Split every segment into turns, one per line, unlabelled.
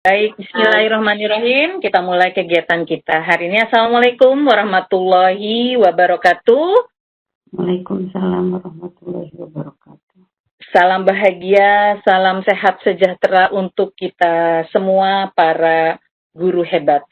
Baik, bismillahirrahmanirrahim. Kita mulai kegiatan kita hari ini. Assalamualaikum warahmatullahi wabarakatuh.
Waalaikumsalam warahmatullahi wabarakatuh.
Salam bahagia, salam sehat sejahtera untuk kita semua para guru hebat.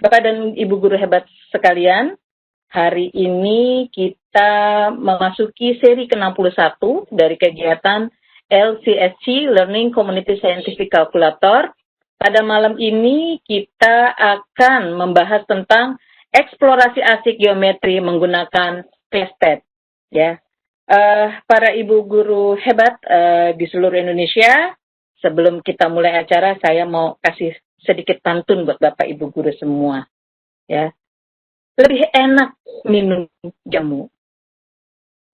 Bapak dan Ibu guru hebat sekalian, hari ini kita memasuki seri ke-61 dari kegiatan LCSC, Learning Community Scientific Calculator. Pada malam ini kita akan membahas tentang eksplorasi asik geometri menggunakan ClassPad. Ya, para ibu guru hebat di seluruh Indonesia, sebelum kita mulai acara, saya mau kasih sedikit pantun buat Bapak Ibu guru semua. Ya, lebih enak minum jamu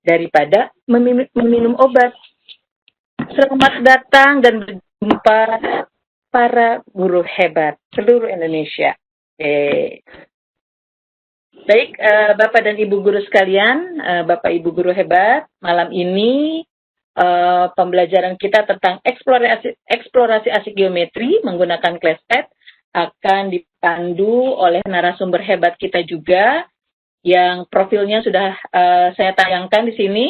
daripada meminum obat. Selamat datang dan berjumpa para guru hebat seluruh Indonesia. Baik, Bapak dan Ibu guru sekalian, Bapak Ibu guru hebat, malam ini pembelajaran kita tentang eksplorasi asik geometri menggunakan ClassPad akan dipandu oleh narasumber hebat kita juga, yang profilnya sudah saya tayangkan di sini.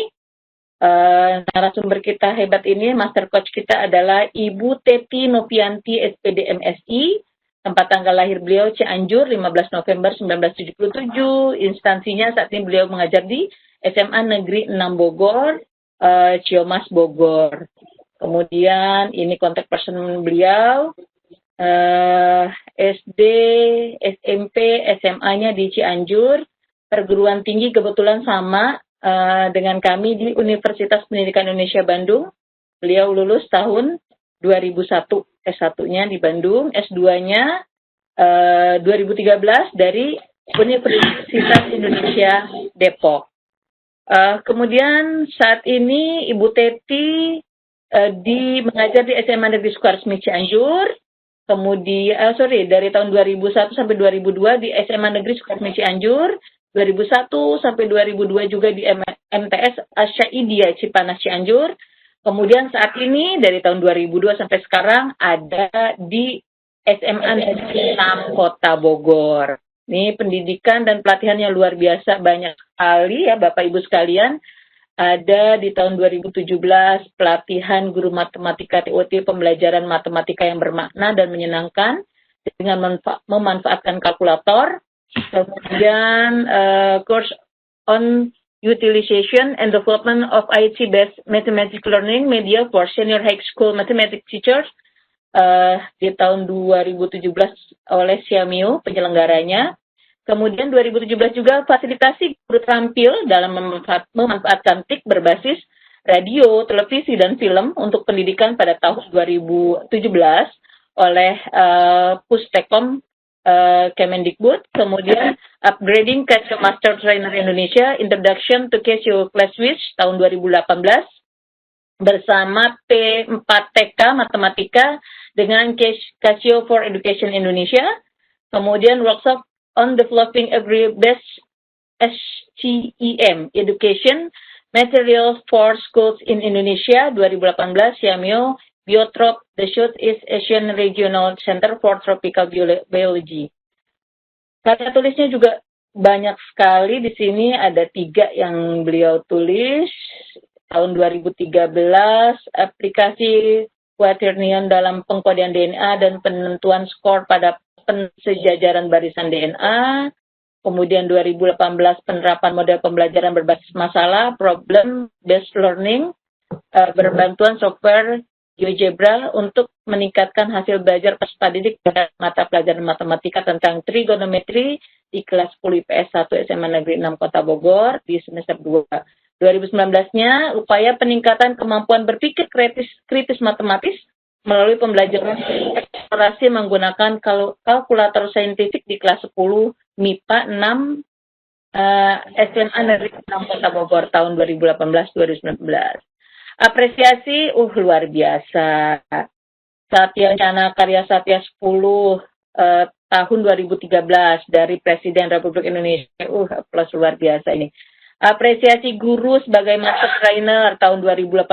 Narasumber kita hebat ini, master coach kita adalah Ibu Teti Novianti, SPD MSI. Tempat tanggal lahir beliau Cianjur, 15 November 1977. Instansinya saat ini beliau mengajar di SMA Negeri 6 Bogor, Ciomas Bogor. Kemudian ini kontak person beliau, SD, SMP, SMA-nya di Cianjur. Perguruan tinggi kebetulan sama dengan kami di Universitas Pendidikan Indonesia Bandung. Beliau lulus tahun 2001, S1-nya di Bandung, S2-nya 2013 dari Universitas Indonesia Depok. Kemudian saat ini Ibu Teti mengajar di SMA Negeri Sukaresmi Cianjur. Kemudian dari tahun 2001 sampai 2002 di SMA Negeri Sukaresmi Cianjur. 2001 sampai 2002 juga di MTS Asyaidia Cipanas Cianjur. Kemudian saat ini dari tahun 2002 sampai sekarang ada di SMA Negeri 6 Kota Bogor. Ini pendidikan dan pelatihannya luar biasa, banyak sekali ya Bapak Ibu sekalian. Ada di tahun 2017 pelatihan guru matematika TOT, pembelajaran matematika yang bermakna dan menyenangkan dengan memanfaatkan kalkulator. Kemudian course on utilization and development of IT-based mathematics learning media for senior high school mathematics teachers di tahun 2017 oleh Xiaomio penyelenggaranya. Kemudian 2017 juga fasilitasi guru terampil dalam memanfaatkan TIK berbasis radio, televisi, dan film untuk pendidikan pada tahun 2017 oleh Pustekom Kemendikbud. Kemudian upgrading Casio Master Trainer Indonesia, Introduction to Casio Classwiz tahun 2018 bersama P4TK Matematika dengan Casio for Education Indonesia. Kemudian workshop on developing every best STEM Education Materials for Schools in Indonesia 2018, Xiaomio Biotrop, the South East Asian Regional Center for Tropical Biology. Karya tulisnya juga banyak sekali. Di sini ada 3 yang beliau tulis. Tahun 2013, aplikasi quaternion dalam pengkodean DNA dan penentuan skor pada pensejajaran barisan DNA. Kemudian 2018, penerapan model pembelajaran berbasis masalah, problem based learning, berbantuan software GeoGebra untuk meningkatkan hasil belajar peserta didik pada mata pelajaran matematika tentang trigonometri di kelas 10 IPS 1 SMA Negeri 6 Kota Bogor di semester 2. 2019-nya upaya peningkatan kemampuan berpikir kritis matematis melalui pembelajaran eksplorasi menggunakan kalkulator saintifik di kelas 10 MIPA 6 SMA Negeri 6 Kota Bogor tahun 2018-2019. Apresiasi luar biasa. Satya Cana Karya Satya 10 tahun 2013 dari Presiden Republik Indonesia. Plus luar biasa ini. Apresiasi guru sebagai master trainer tahun 2018.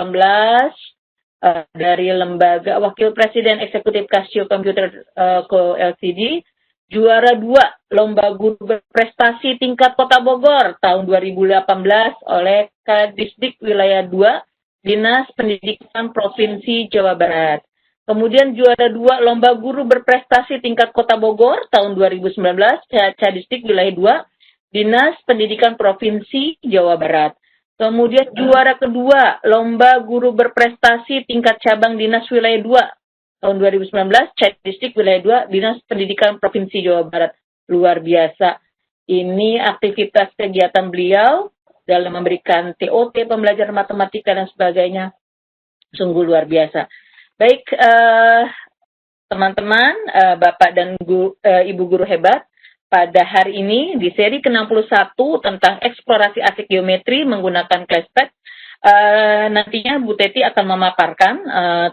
dari lembaga Wakil Presiden Eksekutif Casio Computer Co. Ltd, juara 2 Lomba Guru Berprestasi tingkat Kota Bogor tahun 2018 oleh Kadisdik Wilayah 2, Dinas Pendidikan Provinsi Jawa Barat. Kemudian juara 2 Lomba Guru Berprestasi tingkat Kota Bogor tahun 2019, Kadisdik Wilayah 2, Dinas Pendidikan Provinsi Jawa Barat. Kemudian juara kedua Lomba Guru Berprestasi tingkat Cabang Dinas Wilayah 2 tahun 2019, Kadisdik Wilayah 2, Dinas Pendidikan Provinsi Jawa Barat. Luar biasa. Ini aktivitas kegiatan beliau dalam memberikan TOT, pembelajaran matematika dan sebagainya. Sungguh luar biasa. Baik, teman-teman, Bapak dan Ibu guru hebat, pada hari ini di seri ke-61 tentang eksplorasi asik geometri menggunakan Classpad, nantinya Bu Teti akan memaparkan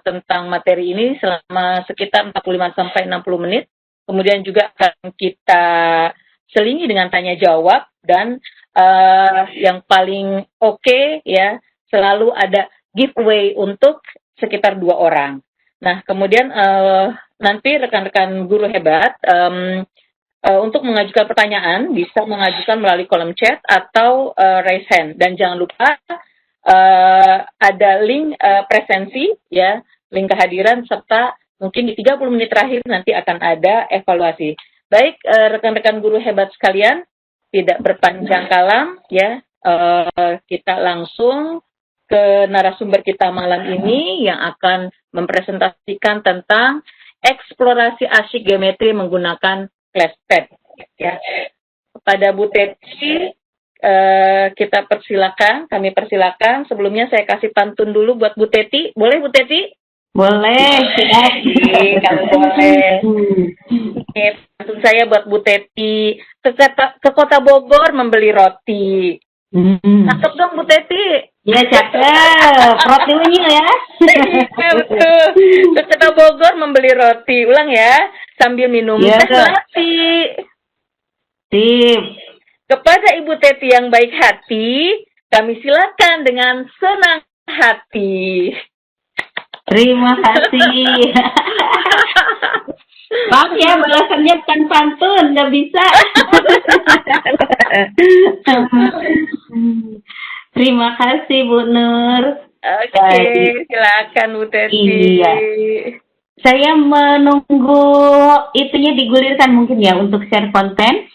tentang materi ini selama sekitar 45-60 menit. Kemudian juga akan kita selingi dengan tanya jawab dan yang paling oke ya, selalu ada giveaway untuk sekitar 2 orang. Nah, kemudian nanti rekan-rekan guru hebat untuk mengajukan pertanyaan bisa mengajukan melalui kolom chat atau raise hand. Dan jangan lupa ada link presensi ya, link kehadiran serta mungkin di 30 menit terakhir nanti akan ada evaluasi. Baik, rekan-rekan guru hebat sekalian, tidak berpanjang kalam ya, kita langsung ke narasumber kita malam ini yang akan mempresentasikan tentang eksplorasi asik geometri menggunakan Classpad. Ya. Kepada Bu Teti, kita persilakan, kami persilakan. Sebelumnya saya kasih pantun dulu buat Bu Teti. Boleh Bu Teti?
Boleh, siap.
Kalau boleh. Pantun saya buat Bu Teti. Ke Kota Bogor membeli roti. Cakep dong Bu Teti.
Ya cakep. Roti unyil ya.
Ya betul. Ke Kota Bogor membeli roti. Ulang ya. Sambil minum teh melati.
Sip.
Kepada Ibu Teti yang baik hati, kami silakan dengan senang hati.
Terima kasih. Maaf ya, balasannya bukan pantun, nggak bisa. Terima kasih Bu Nur.
Oke, silakan Bu Teti.
Iya. Saya menunggu itunya digulirkan mungkin ya untuk share konten.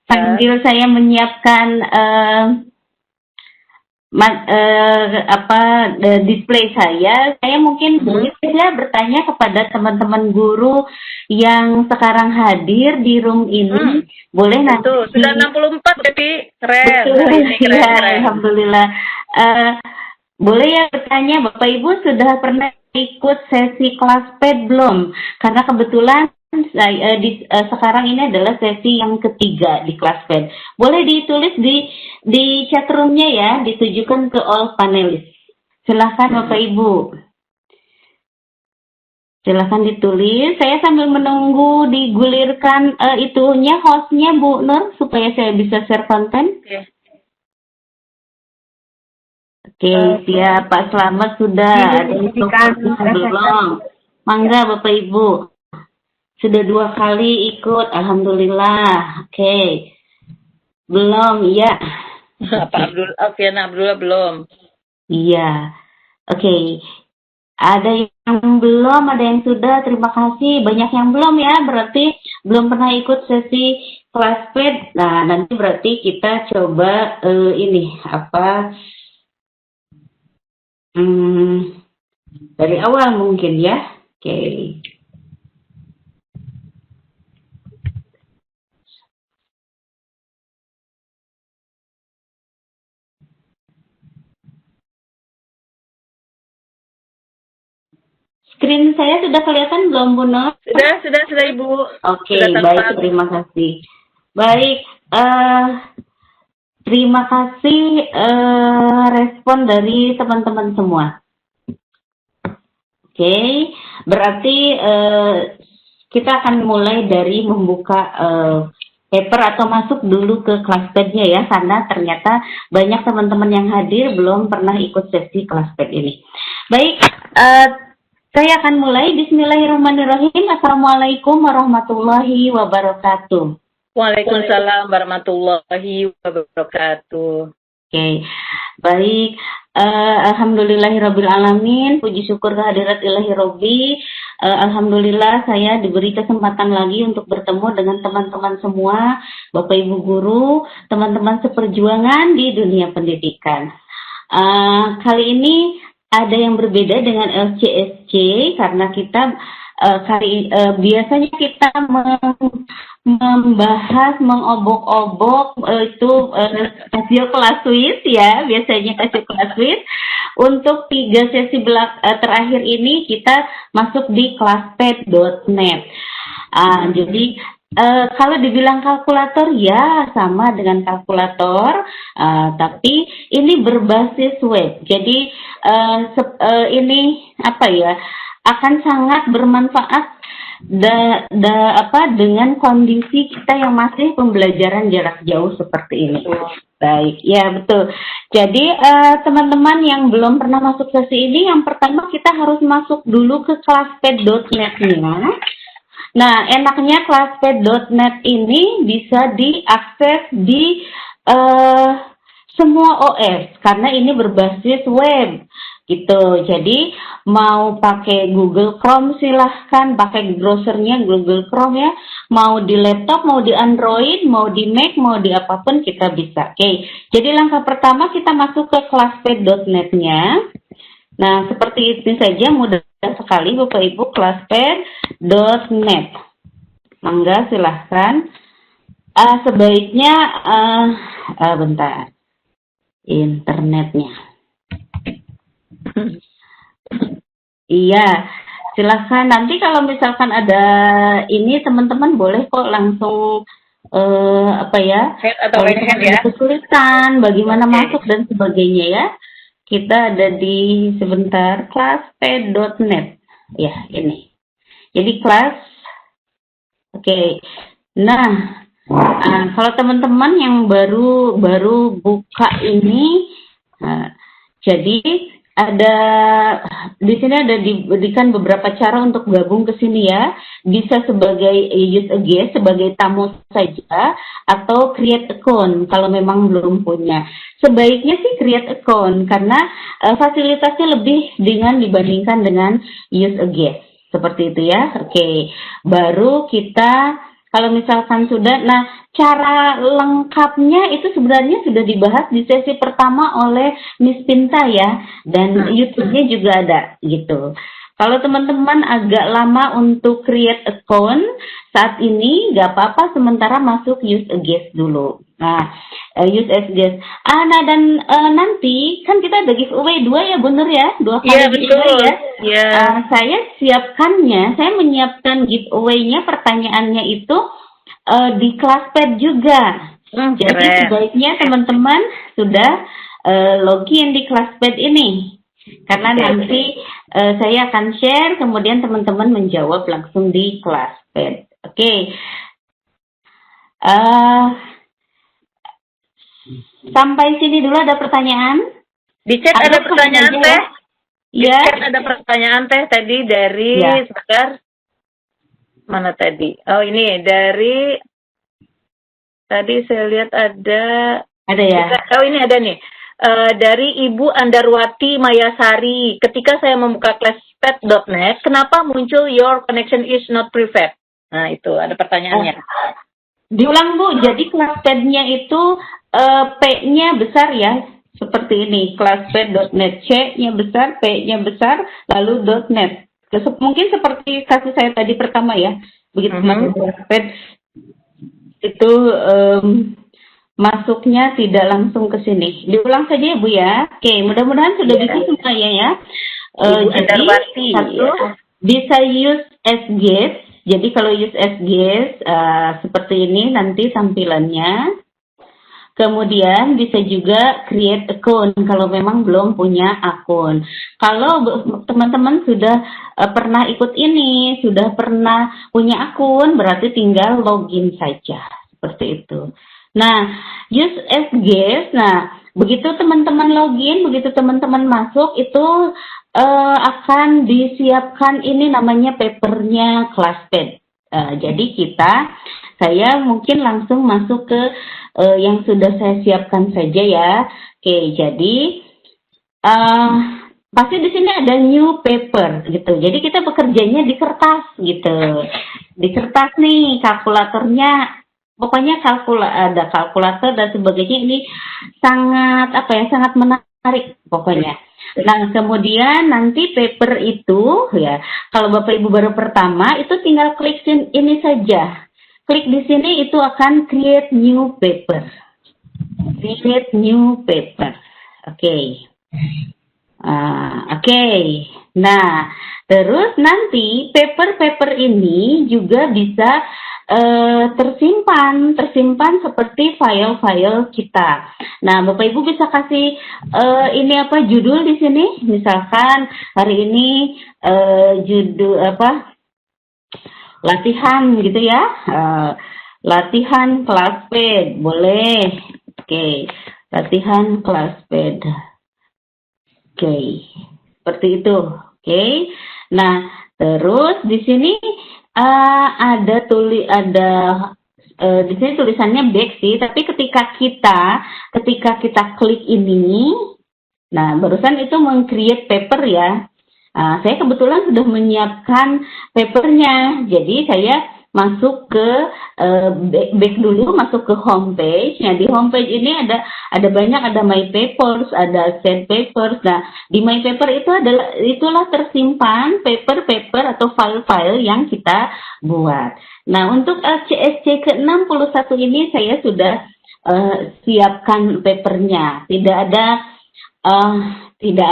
Sambil saya menyiapkan display saya mungkin bisa bertanya kepada teman-teman guru yang sekarang hadir di room ini. Boleh nanti.
Sudah 64 jadi keren.
Betul, keren. Alhamdulillah. Boleh ya bertanya, Bapak Ibu sudah pernah ikut sesi Classpad belum? Karena kebetulan saya sekarang ini adalah sesi yang ketiga di Classpad. Boleh ditulis di chat roomnya ya, ditujukan ke all panelis. Silahkan Bapak Ibu. Silahkan ditulis. Saya sambil menunggu digulirkan hostnya Bu Nur supaya saya bisa share konten. Oke, siap. Pak Slamet sudah. Belum. Mangga Bapak Ibu. Sudah 2 kali ikut. Alhamdulillah. Oke. Belum, iya.
Pak Abdullah belum.
Iya. Oke. Ada yang belum, ada yang sudah. Terima kasih. Banyak yang belum ya. Berarti belum pernah ikut sesi Classpad. Nah, nanti berarti kita coba dari awal mungkin ya. Oke. Screen saya sudah kelihatan belum, Bu Nur?
Sudah Ibu.
Oke, baik, terima kasih. Baik, terima kasih respon dari teman-teman semua. Oke, berarti kita akan mulai dari membuka paper atau masuk dulu ke Classpad-nya ya, karena ternyata banyak teman-teman yang hadir belum pernah ikut sesi Classpad ini. Baik, saya akan mulai. Bismillahirrahmanirrahim. Assalamualaikum warahmatullahi wabarakatuh.
Waalaikumsalam warahmatullahi wabarakatuh.
Oke, baik. Alhamdulillahirabbil alamin. Puji syukur kehadirat Ilahi Robbi. Alhamdulillah saya diberi kesempatan lagi untuk bertemu dengan teman-teman semua, Bapak Ibu guru, teman-teman seperjuangan di dunia pendidikan. Kali ini ada yang berbeda dengan LCSC karena kita biasanya kita membahas, mengobok-obok itu Casio Classwiz ya, biasanya Casio Classwiz. Untuk 3 sesi terakhir ini kita masuk di Classpad.net. Jadi kalau dibilang kalkulator ya sama dengan kalkulator, tapi ini berbasis web. Jadi ini apa ya, akan sangat bermanfaat dengan kondisi kita yang masih pembelajaran jarak jauh seperti ini. Baik, ya betul. Jadi teman-teman yang belum pernah masuk sesi ini, yang pertama kita harus masuk dulu ke Classpad.net-nya. Nah, enaknya Classpad.net ini bisa diakses di semua OS karena ini berbasis web. Gitu. Jadi mau pakai Google Chrome silahkan, pakai browsernya Google Chrome ya. Mau di laptop, mau di Android, mau di Mac, mau di apapun kita bisa. Oke. Jadi langkah pertama kita masuk ke Classpad.net-nya. Nah, seperti ini saja, mudah sekali Bapak Ibu, Classpad.net. Mangga silahkan. Sebaiknya bentar. Internetnya. Iya, silahkan. Nanti kalau misalkan ada ini teman-teman boleh kok langsung
atau ya,
kesulitan bagaimana masuk dan sebagainya ya. Kita ada di sebentar Classpad.net ya ini. Jadi kelas, oke. Nah, kalau teman-teman yang baru buka ini, jadi ada di sini ada diberikan beberapa cara untuk gabung ke sini ya. Bisa sebagai use a guest, sebagai tamu saja, atau create account kalau memang belum punya. Sebaiknya sih create account karena fasilitasnya lebih dibandingkan dengan use a guest. Seperti itu ya. Oke. Baru kita kalau misalkan sudah, nah cara lengkapnya itu sebenarnya sudah dibahas di sesi pertama oleh Miss Pinta ya, dan YouTube-nya juga ada gitu. Kalau teman-teman agak lama untuk create account, saat ini nggak apa-apa sementara masuk use a guest dulu. Nah, use as guest. Nah dan nanti kan kita ada giveaway 2 ya, bener ya? 2 kali giveaway ya.
Yeah.
Saya menyiapkan giveaway-nya, pertanyaannya itu di Classpad juga. Jadi sebaiknya teman-teman sudah login di Classpad ini. Karena nanti saya akan share, kemudian teman-teman menjawab langsung di Classpad. Oke. Sampai sini dulu ada pertanyaan?
Di chat ada pertanyaan teh?
Ya.
Di chat ada pertanyaan teh tadi dari sebentar. Mana tadi? Oh ini dari tadi saya lihat ada
ya.
Oh ini ada nih. Dari Ibu Andarwati Mayasari. Ketika saya membuka Classpad.net, kenapa muncul your connection is not private? Nah itu ada pertanyaannya.
Diulang Bu, jadi Classpad-nya itu P-nya besar ya, seperti ini, Classpad.net, C-nya besar, P-nya besar, lalu .net. Mungkin seperti kasus saya tadi pertama ya, begitu masuk Classpad itu masuknya tidak langsung ke sini. Diulang saja ya Bu ya. Oke, mudah-mudahan sudah bisa semuanya ya. Jadi bisa use as guest. Jadi kalau use as guest seperti ini nanti tampilannya. Kemudian bisa juga create account kalau memang belum punya akun. Kalau teman-teman sudah pernah ikut ini, sudah pernah punya akun, berarti tinggal login saja. seperti itu. Nah, use as guest. Nah, begitu teman-teman login, begitu teman-teman masuk, itu akan disiapkan ini namanya papernya ClassPad. Jadi saya mungkin langsung masuk ke yang sudah saya siapkan saja ya. Oke, jadi pasti di sini ada new paper gitu. Jadi kita bekerjanya di kertas gitu. Di kertas nih kalkulatornya, pokoknya ada kalkulator dan sebagainya. Ini sangat menarik pokoknya. Nah, kemudian nanti paper itu ya, kalau Bapak Ibu baru pertama itu tinggal klik ini saja. Klik di sini itu akan create new paper. Create new paper. Oke. Oke. Nah, terus nanti paper ini juga bisa tersimpan seperti file-file kita. Nah, Bapak Ibu bisa kasih ini judul di sini. Misalkan hari ini judul latihan gitu ya. Latihan ClassPad boleh. Oke. Latihan ClassPad. Oke. Seperti itu. Oke. Nah, terus di sini di sini tulisannya back sih, tapi ketika kita klik ini, nah barusan itu meng-create paper ya. Saya kebetulan sudah menyiapkan papernya, jadi saya masuk ke back dulu, masuk ke homepage. Nah, di homepage ini ada banyak, ada my papers, ada send papers. Nah, di my paper itulah tersimpan paper atau file-file yang kita buat. Nah, untuk LCSC ke-61 ini saya sudah siapkan papernya. Tidak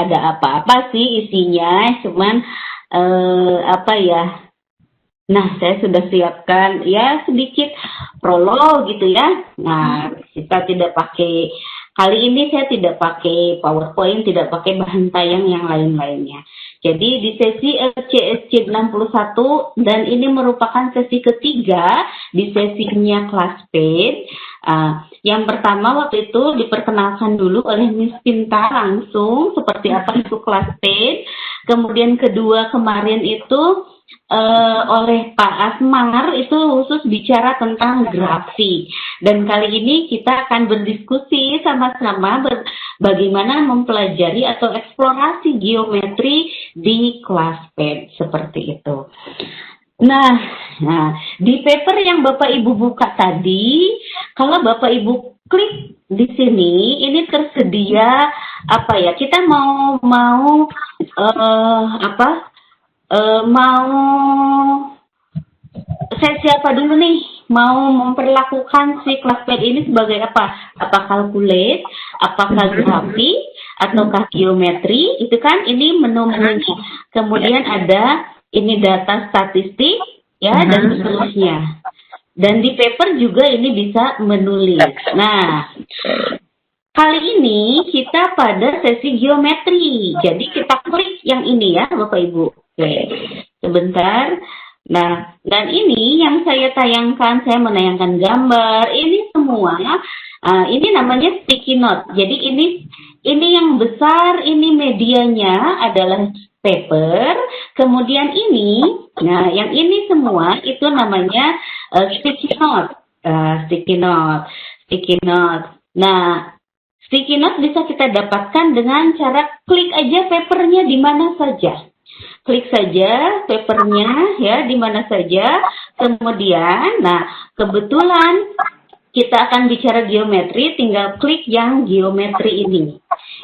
ada apa-apa sih isinya, cuman Nah, saya sudah siapkan ya sedikit prolog gitu ya. Nah, kali ini saya tidak pakai PowerPoint, tidak pakai bahan tayang yang lain-lainnya. Jadi di sesi LCSC 61 dan ini merupakan sesi ketiga di sesinya ClassPad. Yang pertama waktu itu diperkenalkan dulu oleh Miss Pinta langsung seperti apa itu ClassPad. Kemudian kedua kemarin itu oleh Pak Asmar itu khusus bicara tentang grafik. Dan kali ini kita akan berdiskusi sama-sama bagaimana mempelajari atau eksplorasi geometri di ClassPad seperti itu. Nah, di paper yang Bapak Ibu buka tadi, kalau Bapak Ibu klik di sini, ini tersedia kita mau saya siapa dulu nih mau memperlakukan si ClassPad ini sebagai apa? Apa calculate, apakah grafik, ataukah geometri? Itu kan ini menu-menunya. Kemudian ada ini data statistik ya dan seterusnya. Dan di paper juga ini bisa menulis. Nah, kali ini kita pada sesi geometri. Jadi kita klik yang ini ya Bapak Ibu. Oke, sebentar. Nah, dan ini yang saya tayangkan, saya menayangkan gambar. Ini semua, ini namanya sticky note. Jadi ini yang besar, ini medianya adalah paper. Kemudian ini, nah yang ini semua itu namanya sticky note. Sticky note. Nah, sticky note bisa kita dapatkan dengan cara klik aja papernya di mana saja. Klik saja papernya ya di mana saja. Kemudian, nah kebetulan kita akan bicara geometri, tinggal klik yang geometri ini.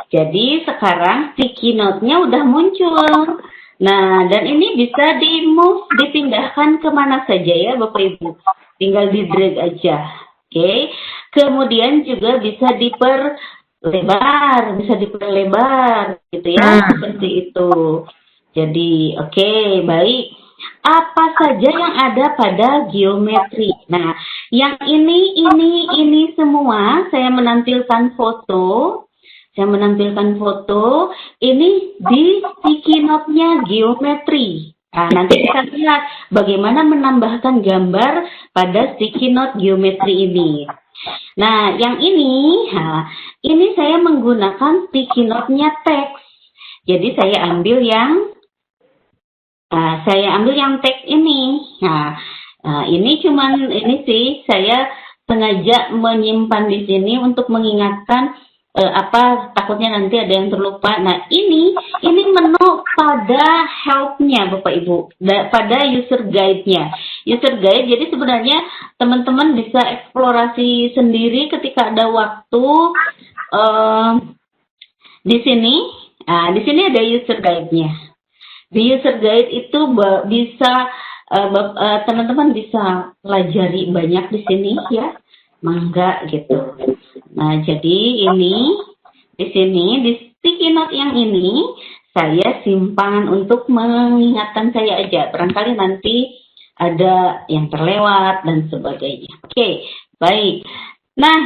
Jadi sekarang sticky note-nya udah muncul. Nah, dan ini bisa di-move, dipindahkan kemana saja ya Bapak Ibu. Tinggal di-drag aja. Oke. Kemudian juga bisa diperlebar gitu ya, seperti itu. Jadi, oke, baik. Apa saja yang ada pada geometri? Nah, yang ini semua saya menampilkan foto. Ini di sticky note-nya geometri. Nah, nanti kita lihat bagaimana menambahkan gambar pada sticky note geometri ini. Nah, yang ini saya menggunakan sticky note-nya teks. Jadi saya ambil yang teks ini. Ini sih saya sengaja menyimpan di sini untuk mengingatkan takutnya nanti ada yang terlupa. Nah, ini menu pada help-nya Bapak Ibu, pada user guide-nya. User guide, jadi sebenarnya teman-teman bisa eksplorasi sendiri ketika ada waktu. Di sini ada user guide-nya. Di user guide itu bisa teman-teman bisa pelajari banyak di sini ya, mangga gitu. Nah, jadi ini di sini di sticky note yang ini saya simpan untuk mengingatkan saya aja. Barangkali nanti ada yang terlewat dan sebagainya. Oke, baik. Nah,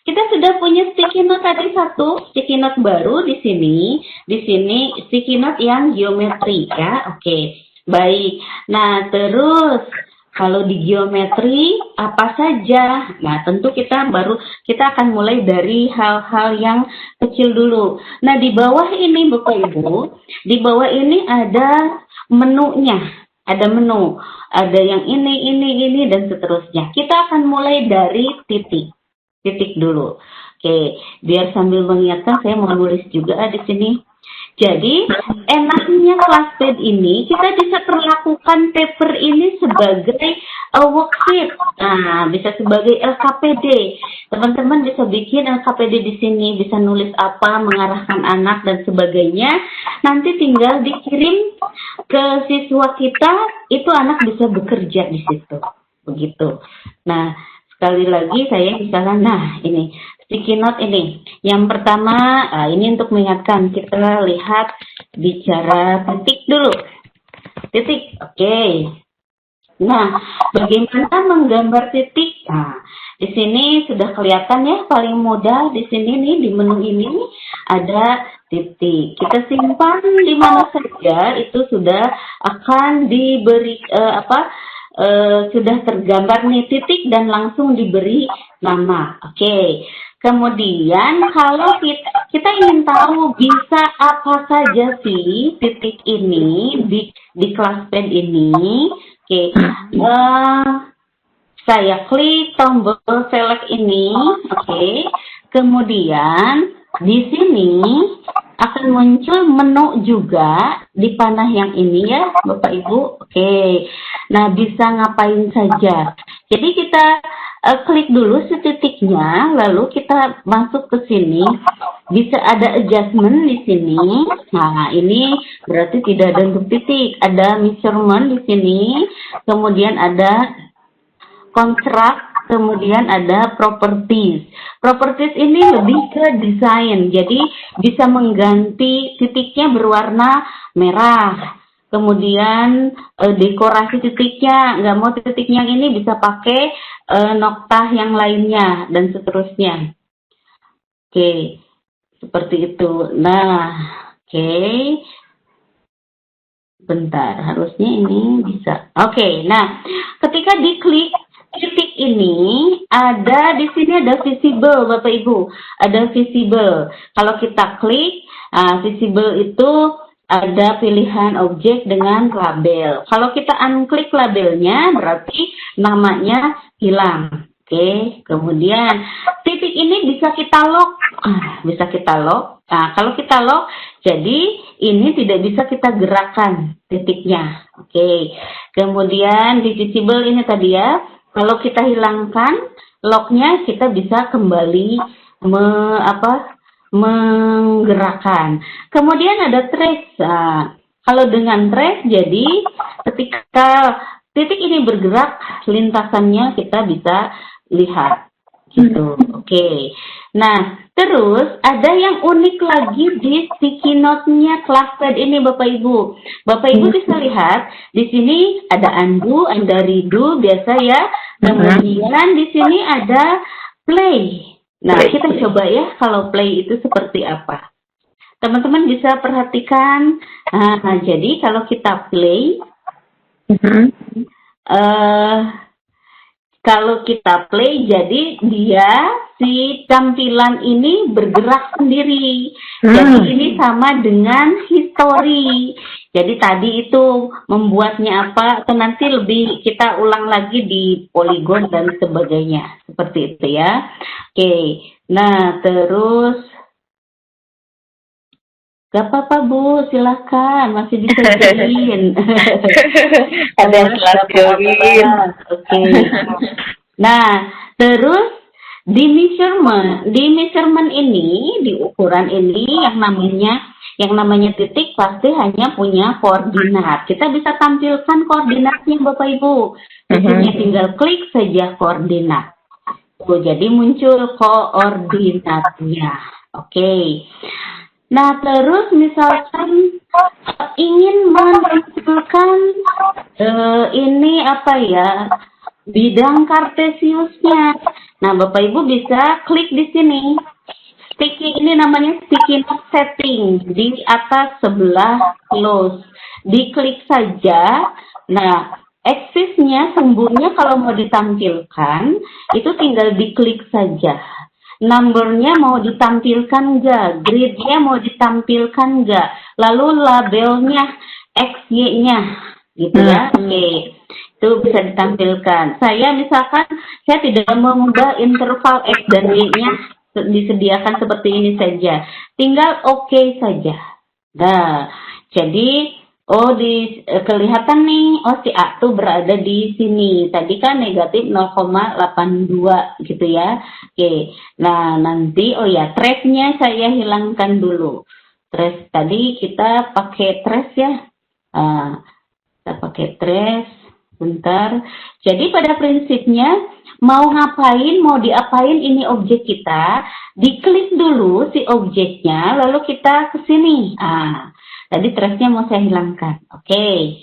kita sudah punya sticky note tadi satu, sticky note baru di sini. Di sini sticky note yang geometri ya. Oke. Baik. Nah, terus kalau di geometri apa saja? Nah, tentu kita akan mulai dari hal-hal yang kecil dulu. Nah, di bawah ini Bapak Ibu, di bawah ini ada menunya. Ada menu. Ada yang ini dan seterusnya. Kita akan mulai dari titik. Titik dulu. Oke, biar sambil mengingatkan saya mau nulis juga di sini. Jadi, enaknya Classpad ini, kita bisa perlakukan paper ini sebagai worksheet. Nah, bisa sebagai LKPD. Teman-teman bisa bikin LKPD di sini, bisa nulis apa, mengarahkan anak, dan sebagainya. Nanti tinggal dikirim ke siswa kita, itu anak bisa bekerja di situ. Begitu. Nah, sekali lagi saya misalkan, ini sticky note ini. Yang pertama, ini untuk mengingatkan, kita lihat bicara titik dulu. Titik, oke. Nah, bagaimana menggambar titik? Nah, di sini sudah kelihatan ya, paling mudah di sini nih, di menu ini ada titik. Kita simpan di mana saja, itu sudah akan diberi sudah tergambar nih titik dan langsung diberi nama. Oke. Kemudian kalau kita ingin tahu bisa apa saja sih titik ini di Classpad ini. Oke. Saya klik tombol select ini. Oke. Kemudian di sini akan muncul menu juga di panah yang ini ya, Bapak Ibu. Oke. Nah, bisa ngapain saja. Jadi kita klik dulu si titiknya, lalu kita masuk ke sini. Bisa ada adjustment di sini. Nah, ini berarti tidak ada bentuk titik. Ada measurement di sini. Kemudian ada construct, kemudian ada properties. Properties ini lebih ke desain, jadi bisa mengganti titiknya berwarna merah. Kemudian dekorasi titiknya, nggak mau titiknya yang ini bisa pakai noktah yang lainnya, dan seterusnya. Oke, seperti itu. Nah, oke. Bentar, harusnya ini bisa. Oke, nah, ketika diklik titik ini, di sini ada visible, Bapak Ibu. Ada visible. Kalau kita klik, visible itu ada pilihan objek dengan label. Kalau kita unklik labelnya, berarti namanya hilang. Oke, kemudian titik ini bisa kita lock. Bisa kita lock. Nah, kalau kita lock, jadi ini tidak bisa kita gerakkan titiknya. Oke, kemudian di visible ini tadi ya. Kalau kita hilangkan locknya, kita bisa kembali menggerakkan. Kemudian ada trace. Kalau dengan trace, jadi ketika titik ini bergerak, lintasannya kita bisa lihat. Gitu. Oke. Nah, terus ada yang unik lagi di sticky note-nya Classpad ini, Bapak Ibu. Bapak Ibu bisa lihat di sini ada undo, ada redo biasa ya. Kemudian di sini ada play. Nah, kita coba ya kalau play itu seperti apa. Teman-teman bisa perhatikan. Nah, jadi kalau kita play, eh Kalau kita play, jadi dia si tampilan ini bergerak sendiri. Jadi ini sama dengan history. Jadi tadi itu membuatnya apa, atau nanti lebih kita ulang lagi di Polygon dan sebagainya. Seperti itu ya. Oke, nah terus gak apa-apa Bu, silakan masih bisa join.
Ada yang telat join.
Oke. Nah, terus di measurement ini, di ukuran ini yang namanya titik pasti hanya punya koordinat. Kita bisa tampilkan koordinatnya Bapak Ibu. Tentunya tinggal klik saja koordinat. Tuh, jadi muncul koordinatnya. Oke. Nah, terus misalkan ingin menampilkan ini apa ya, bidang kartesiusnya. Nah, Bapak Ibu bisa klik di sini. Ini namanya sticky note setting di atas sebelah close. Diklik saja. Nah, aksisnya sumbunya kalau mau ditampilkan itu tinggal diklik saja. Numbernya mau ditampilkan nggak, gridnya mau ditampilkan nggak, lalu labelnya XY-nya gitu ya. Oke, itu bisa ditampilkan. Saya misalkan saya tidak mengubah interval X dan Y-nya, disediakan seperti ini saja, tinggal oke saja. Nah, jadi kelihatan nih, si A tuh berada di sini. Tadi kan negatif 0,82 gitu ya. Oke, nah nanti, trace-nya saya hilangkan dulu. Trace, tadi kita pakai trace ya. Kita pakai trace, bentar. Jadi pada prinsipnya, mau ngapain, mau diapain ini objek kita, diklik dulu si objeknya, lalu kita ke sini. Tadi trace-nya mau saya hilangkan. Oke.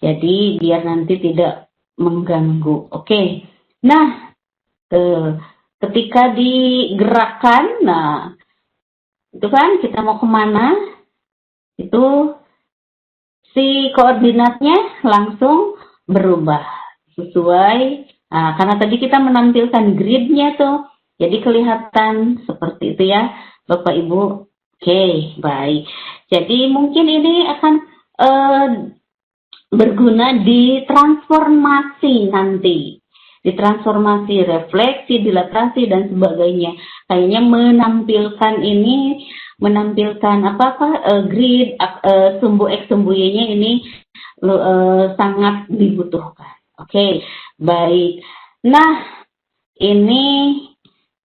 Jadi biar nanti tidak mengganggu. Oke. Nah, ketika digerakkan, nah, itu kan kita mau kemana, itu si koordinatnya langsung berubah sesuai. Karena tadi kita menampilkan gridnya tuh, jadi kelihatan seperti itu ya, Bapak Ibu. Oke, baik. Jadi mungkin ini akan berguna di transformasi nanti. Di transformasi, refleksi, dilatasi, dan sebagainya. Kayaknya menampilkan grid, sumbu X, sumbu Y-nya ini sangat dibutuhkan. Oke, baik. Nah, ini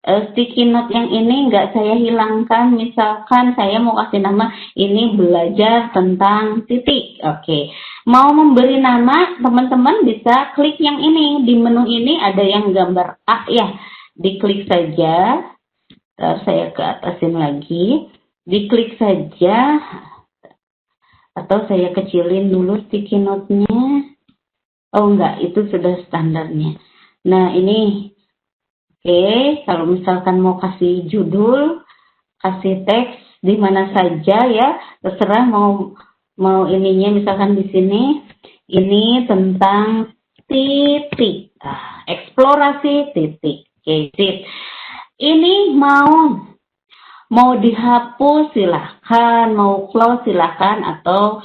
sticky note yang ini nggak saya hilangkan. Misalkan saya mau kasih nama ini belajar tentang titik. Oke. Mau memberi nama, teman-teman bisa klik yang ini. Di menu ini ada yang gambar A ya. Diklik saja. Terus saya ke atasin lagi. Diklik saja. Atau saya kecilin dulu sticky note-nya. Oh enggak, itu sudah standarnya. Nah, ini oke, kalau misalkan mau kasih judul, kasih teks di mana saja ya, terserah mau ininya misalkan di sini, ini tentang titik, eksplorasi titik. Oke, sip. Ini mau dihapus silahkan, mau close silahkan, atau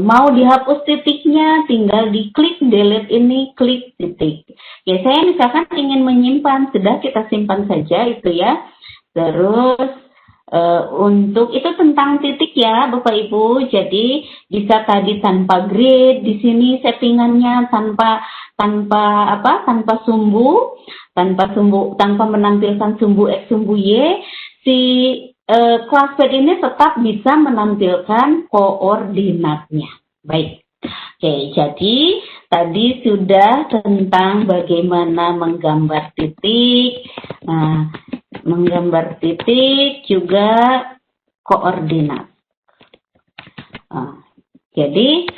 mau dihapus titiknya, tinggal diklik delete ini, klik titik. Ya, saya misalkan ingin menyimpan, sudah kita simpan saja itu ya. Terus untuk itu tentang titik ya Bapak Ibu. Jadi bisa tadi tanpa grid, di sini settingannya tanpa sumbu, tanpa menampilkan sumbu X, sumbu Y, si classpad ini tetap bisa menampilkan koordinatnya. Baik. Oke, jadi tadi sudah tentang bagaimana menggambar titik. Nah, menggambar titik juga koordinat. Jadi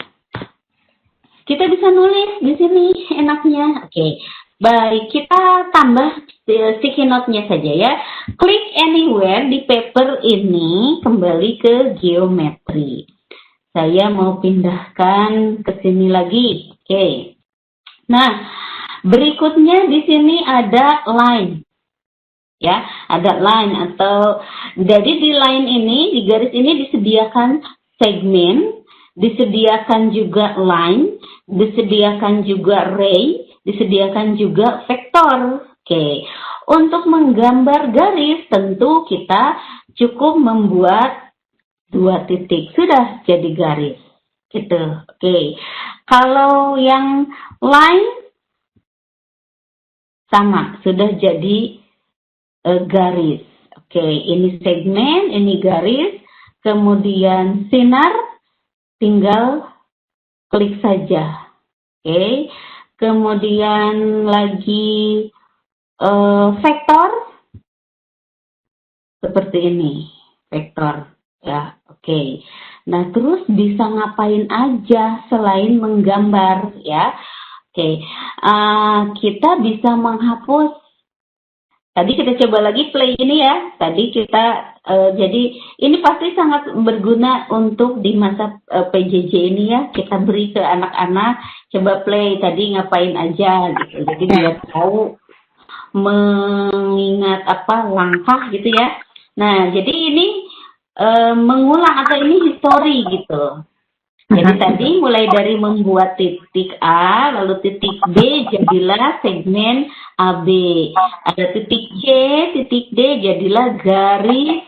kita bisa nulis di sini enaknya. Oke. Baik, kita tambah sticky note-nya saja ya. Klik anywhere di paper ini, kembali ke geometri. Saya mau pindahkan ke sini lagi. Oke. Nah, berikutnya di sini ada line. Ya, ada line atau jadi di line ini, di garis ini disediakan segmen, disediakan juga line, disediakan juga ray, disediakan juga vektor. Oke. Untuk menggambar garis tentu kita cukup membuat 2 titik, sudah jadi garis. Gitu. Oke. Kalau yang line sama, sudah jadi garis. Oke, ini segmen, ini garis, kemudian sinar, tinggal klik saja. Oke, kemudian lagi vektor, seperti ini, vektor. Ya, oke. Nah, terus bisa ngapain aja selain menggambar, ya? Oke, kita bisa menghapus. Tadi kita coba lagi play ini ya. Tadi kita jadi ini pasti sangat berguna untuk di masa PJJ ini ya. Kita beri ke anak-anak, coba play tadi ngapain aja gitu. Jadi biar tahu mengingat langkah gitu ya. Nah, jadi ini mengulang atau ini history gitu. Jadi tadi mulai dari membuat titik A, lalu titik B, jadilah segmen AB. Ada titik C, titik D, jadilah garis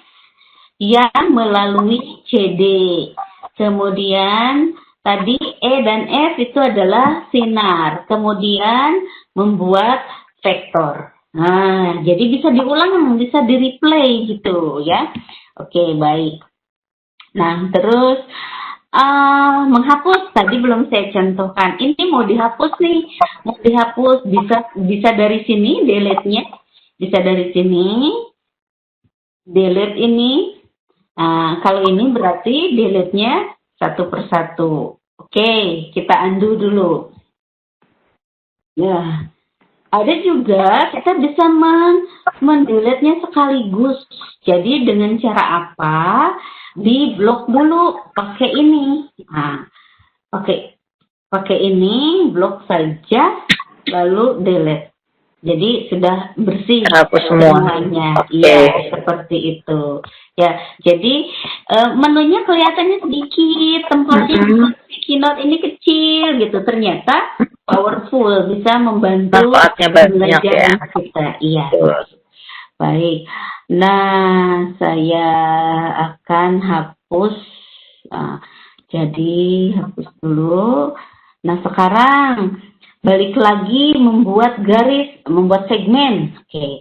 yang melalui CD. Kemudian tadi E dan F itu adalah sinar. Kemudian membuat vektor. Nah, jadi bisa diulang, bisa di-replay gitu ya. Oke, baik. Nah, terus menghapus tadi belum saya contohkan. Ini mau dihapus nih, mau dihapus bisa dari sini delete-nya, bisa dari sini delete ini. Nah, kalau ini berarti delete-nya satu persatu. Oke, kita undo dulu. Ya, ada juga kita bisa mendelete-nya sekaligus. Jadi dengan cara apa? Di blok dulu pakai ini. Nah, pakai ini, blok saja, lalu delete. Jadi sudah bersih
hapus
semuanya. Iya, seperti itu. Ya, jadi menunya kelihatannya sedikit, tempatnya keynote ini kecil gitu. Ternyata powerful, bisa membantu belajar kita. Iya. Baik. Nah, saya akan hapus. Jadi hapus dulu. Nah, sekarang balik lagi membuat garis, membuat segmen. Oke,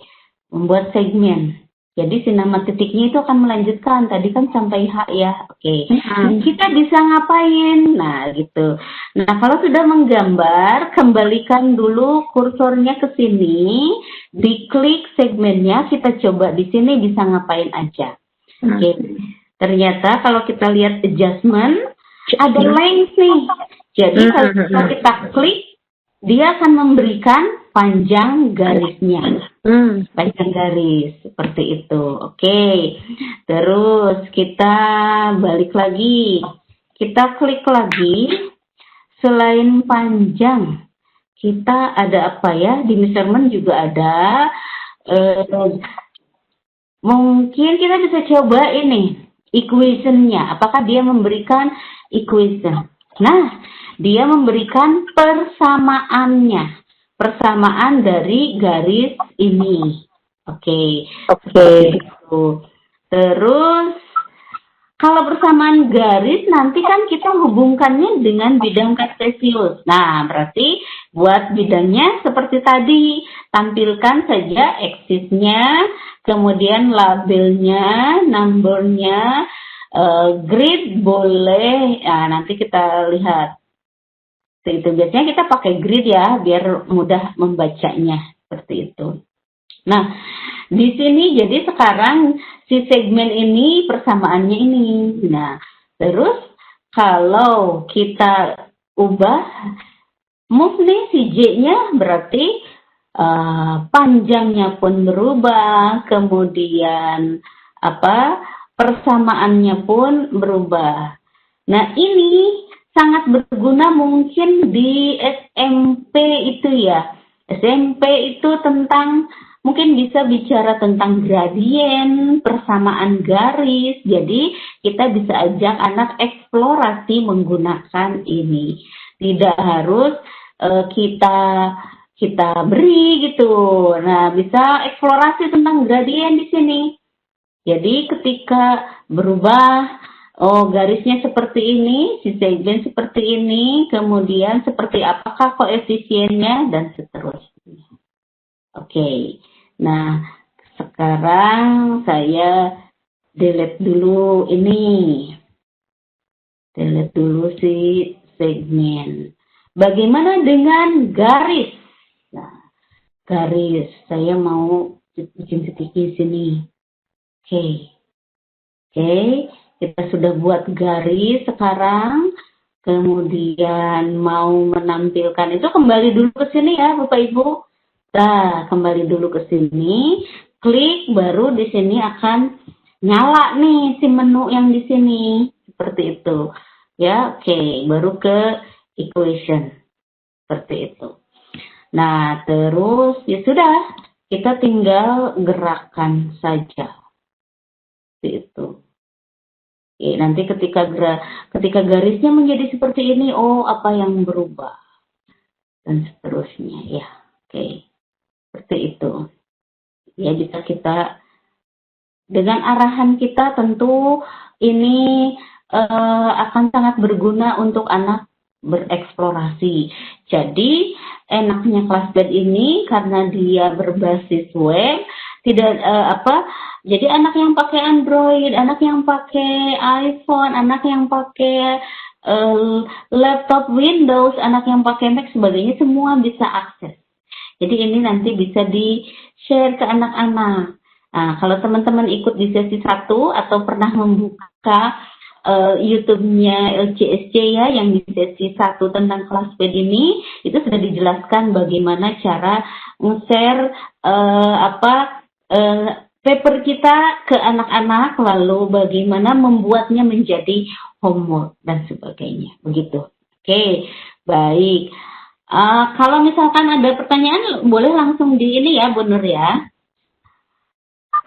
membuat segmen. Jadi si nama titiknya itu akan melanjutkan. Tadi kan sampai H ya. Oke. Kita bisa ngapain? Nah, gitu. Nah, kalau sudah menggambar, kembalikan dulu kursornya ke sini. Diklik segmennya, kita coba di sini bisa ngapain aja. Oke. Ternyata kalau kita lihat adjustment, ada length nih. Jadi kalau kita klik, dia akan memberikan panjang garisnya. Panjang garis, seperti itu. Oke. Terus kita balik lagi. Kita klik lagi. Selain panjang, kita ada apa ya? Di measurement juga ada. Mungkin kita bisa coba ini. Equation-nya. Apakah dia memberikan equation? Nah, dia memberikan persamaannya. Persamaan dari garis ini. Oke. Terus kalau persamaan garis nanti kan kita hubungkannya dengan bidang kartesius. Nah, berarti buat bidangnya seperti tadi, tampilkan saja eksisnya, kemudian labelnya, numbernya, grid boleh. Nah, nanti kita lihat. Itu biasanya kita pakai grid ya biar mudah membacanya seperti itu. Nah, di sini jadi sekarang si segmen ini persamaannya ini. Nah, terus kalau kita ubah move nih si J-nya berarti panjangnya pun berubah, kemudian persamaannya pun berubah. Nah, ini sangat berguna mungkin di SMP itu ya. SMP itu tentang mungkin bisa bicara tentang gradien, persamaan garis. Jadi kita bisa ajak anak eksplorasi menggunakan ini. Tidak harus kita beri gitu. Nah, bisa eksplorasi tentang gradien di sini. Jadi ketika berubah, oh garisnya seperti ini, si segmen seperti ini, kemudian seperti apakah koefisiennya, dan seterusnya. Oke, nah sekarang saya delete dulu ini. Delete dulu si segmen. Bagaimana dengan garis? Nah, garis, saya mau bikin sedikit sini. Oke, kita sudah buat garis sekarang. Kemudian mau menampilkan itu, kembali dulu ke sini ya Bapak Ibu. Nah, kembali dulu ke sini, klik, baru di sini akan nyala nih si menu yang di sini. Seperti itu. Ya, oke, baru ke equation. Seperti itu. Nah, terus ya sudah, kita tinggal gerakan saja. Itu. Oke, nanti ketika garisnya menjadi seperti ini, oh apa yang berubah dan seterusnya ya. Oke, seperti itu. Ya, bisa kita dengan arahan kita tentu ini akan sangat berguna untuk anak bereksplorasi. Jadi enaknya Classpad ini karena dia berbasis web, tidak jadi anak yang pakai Android, anak yang pakai iPhone, anak yang pakai laptop Windows, anak yang pakai Mac sebagainya, semua bisa akses. Jadi ini nanti bisa di-share ke anak-anak. Nah, kalau teman-teman ikut di sesi 1 atau pernah membuka YouTube-nya LCSC ya, yang di sesi 1 tentang Classpad ini, itu sudah dijelaskan bagaimana cara share paper kita ke anak-anak, lalu bagaimana membuatnya menjadi homework dan sebagainya. Begitu. Oke, baik. Kalau misalkan ada pertanyaan, boleh langsung di ini ya, Bu Nur ya.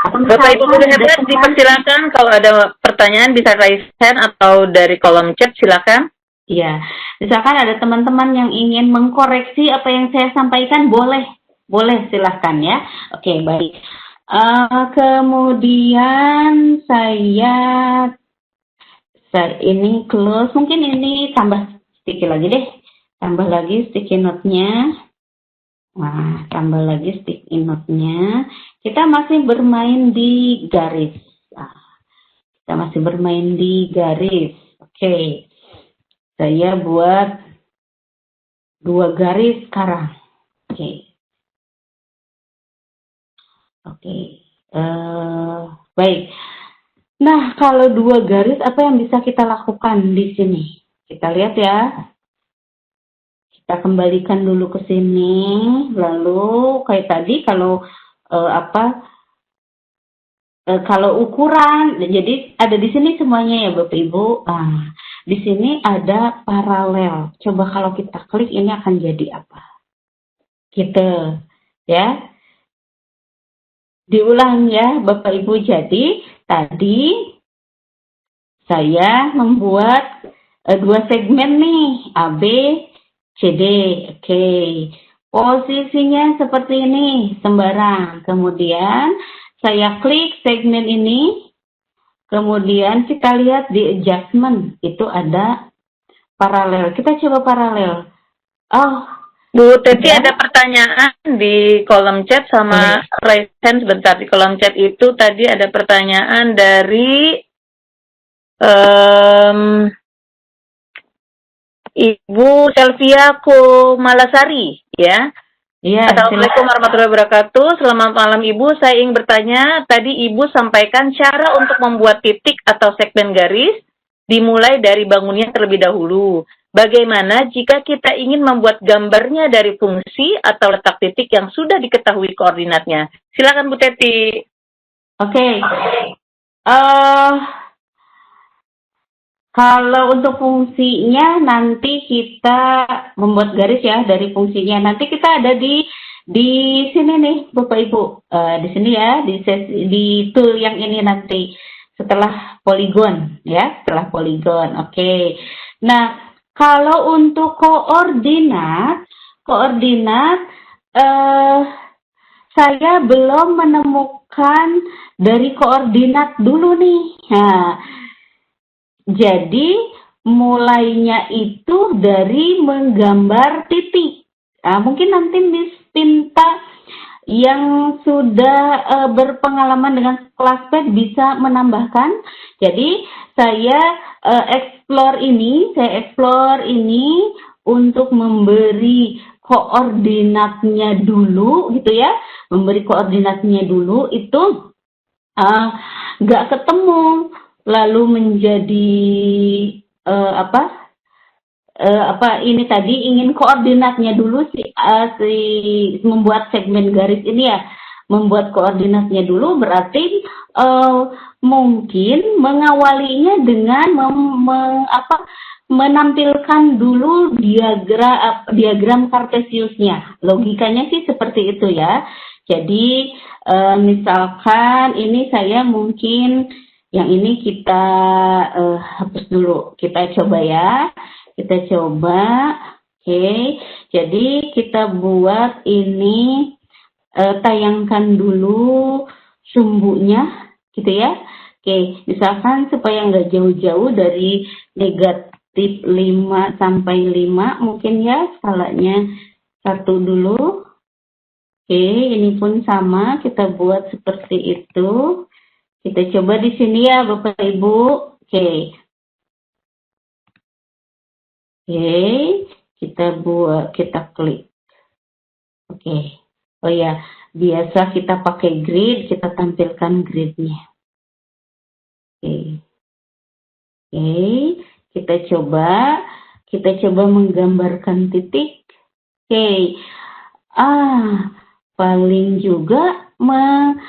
Bapak Ibu hebat, dipersilakan kalau ada pertanyaan bisa raise hand atau dari kolom chat silakan.
Iya, misalkan ada teman-teman yang ingin mengkoreksi apa yang saya sampaikan, boleh silahkan ya. Oke, baik. Kemudian saya ini close, mungkin ini tambah sedikit lagi deh, tambah lagi sticky note-nya. Nah, tambah lagi sticky note-nya. Kita masih bermain di garis. Kita masih bermain di garis. Oke. Saya buat 2 garis sekarang. Oke. Baik. Nah, kalau 2 garis, apa yang bisa kita lakukan di sini? Kita lihat ya. Kita kembalikan dulu ke sini. Lalu kayak tadi kalau kalau ukuran, jadi ada di sini semuanya ya Bapak Ibu. Di sini ada paralel. Coba kalau kita klik ini akan jadi apa? Gitu ya. Diulang ya Bapak Ibu. Jadi tadi saya membuat 2 segmen nih, AB, CD. Oke. Posisinya seperti ini, sembarang. Kemudian saya klik segmen ini. Kemudian kita lihat di adjustment, itu ada paralel. Kita coba paralel. Oh,
Bu Teti ya? Ada pertanyaan di kolom chat sama raise hand sebentar. Di kolom chat itu tadi ada pertanyaan dari Ibu Selvia Kumalasari ya.
Iya,
Assalamualaikum warahmatullahi wabarakatuh. Selamat malam Ibu. Saya ingin bertanya, tadi Ibu sampaikan cara untuk membuat titik atau segmen garis dimulai dari bangunnya terlebih dahulu. Bagaimana jika kita ingin membuat gambarnya dari fungsi atau letak titik yang sudah diketahui koordinatnya? Silakan Bu Teti.
Oke. Kalau untuk fungsinya nanti kita membuat garis ya dari fungsinya. Nanti kita ada di sini nih Bapak Ibu. Di sini ya di tool yang ini nanti setelah poligon ya, setelah poligon. Oke. Nah, kalau untuk koordinat saya belum menemukan dari koordinat dulu nih. Nah, jadi mulainya itu dari menggambar titik. Nah, mungkin nanti Miss Pinta yang sudah berpengalaman dengan Classpad bisa menambahkan. Jadi saya explore ini untuk memberi koordinatnya dulu gitu ya. Memberi koordinatnya dulu itu nggak ketemu, lalu menjadi ini tadi ingin koordinatnya dulu si membuat segmen garis ini ya, membuat koordinatnya dulu berarti mungkin mengawalinya dengan menampilkan dulu diagram Cartesiusnya. Logikanya sih seperti itu ya. Jadi misalkan ini saya mungkin yang ini kita hapus dulu. Kita coba ya. Kita coba. Oke. Jadi kita buat ini tayangkan dulu sumbunya gitu ya. Oke, misalkan supaya nggak jauh-jauh dari negatif 5 sampai 5 mungkin ya, skalanya 1 dulu. Oke, ini pun sama, kita buat seperti itu. Kita coba di sini ya Bapak Ibu. Oke. Oke, kita klik. Oke. Oh ya, biasa kita pakai grid, kita tampilkan gridnya. Oke. Oke, kita coba menggambarkan titik. Oke. Paling juga membuat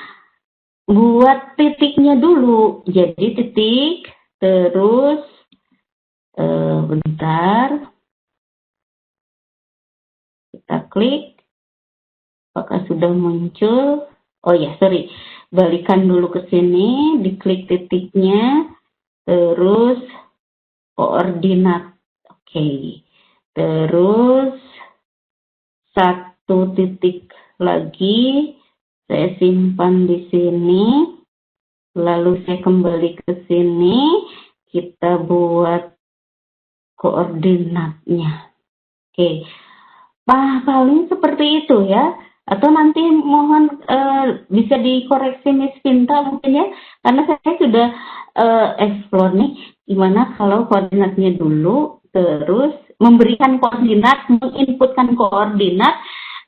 titiknya dulu. Jadi titik, terus bentar. Kita klik. Apakah sudah muncul? Oh ya, sorry. Balikan dulu ke sini, diklik titiknya, terus koordinat. Oke. Terus 1 titik lagi saya simpan di sini, lalu saya kembali ke sini, kita buat koordinatnya. Oke, paling seperti itu ya. Atau nanti mohon bisa dikoreksi Miss Pinta mungkin ya, karena saya sudah explore nih, gimana kalau koordinatnya dulu, terus memberikan koordinat, menginputkan koordinat,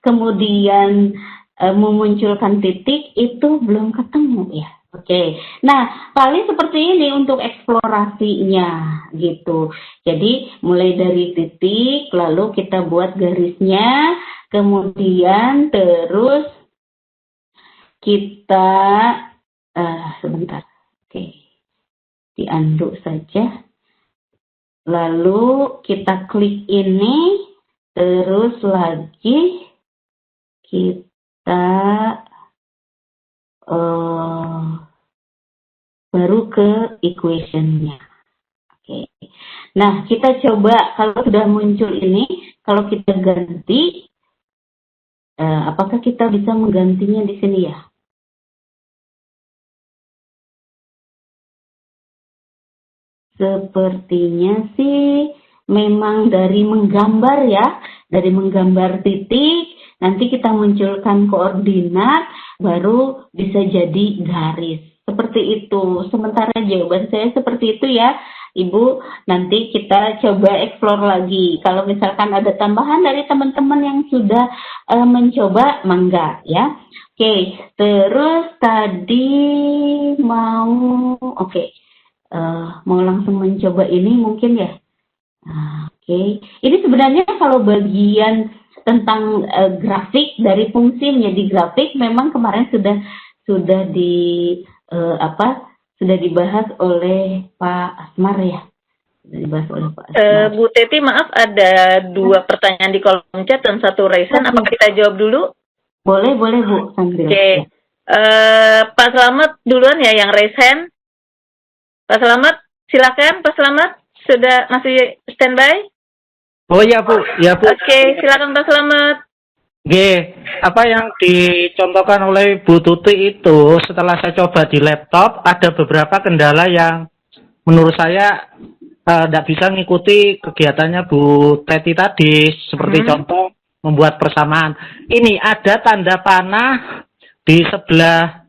kemudian memunculkan titik, itu belum ketemu ya. Oke, nah paling seperti ini untuk eksplorasinya gitu. Jadi mulai dari titik, lalu kita buat garisnya, kemudian terus kita sebentar, oke, di-undo saja. Lalu kita klik ini, terus lagi kita baru ke equation-nya. Oke. Nah, kita coba kalau sudah muncul ini, kalau kita ganti, apakah kita bisa menggantinya di sini ya? Sepertinya sih memang dari menggambar ya, dari menggambar titik, nanti kita munculkan koordinat, baru bisa jadi garis. Seperti itu. Sementara jawaban saya seperti itu ya, Ibu. Nanti kita coba explore lagi. Kalau misalkan ada tambahan dari teman-teman yang sudah mencoba, mangga ya. Oke, terus tadi mau mau langsung mencoba ini mungkin ya. Oke. Ini sebenarnya kalau bagian tentang grafik dari fungsi menjadi grafik memang kemarin sudah dibahas oleh Pak Asmar ya. Dibahas oleh Pak Asma.
Bu Teti, maaf ada 2 pertanyaan di kolom chat dan 1 raise hand. Apakah kita jawab dulu?
Boleh Bu, sambil.
Oke.
Ya.
Pak Selamat duluan ya yang raise hand. Pak Selamat, silakan Pak Selamat. Sudah masih standby?
Oh ya Bu, ya Bu.
Oke, silakan Pak Selamat.
G, apa yang dicontohkan oleh Bu Tuti itu setelah saya coba di laptop ada beberapa kendala yang menurut saya tidak bisa mengikuti kegiatannya Bu Teti tadi, seperti contoh membuat persamaan. Ini ada tanda panah di sebelah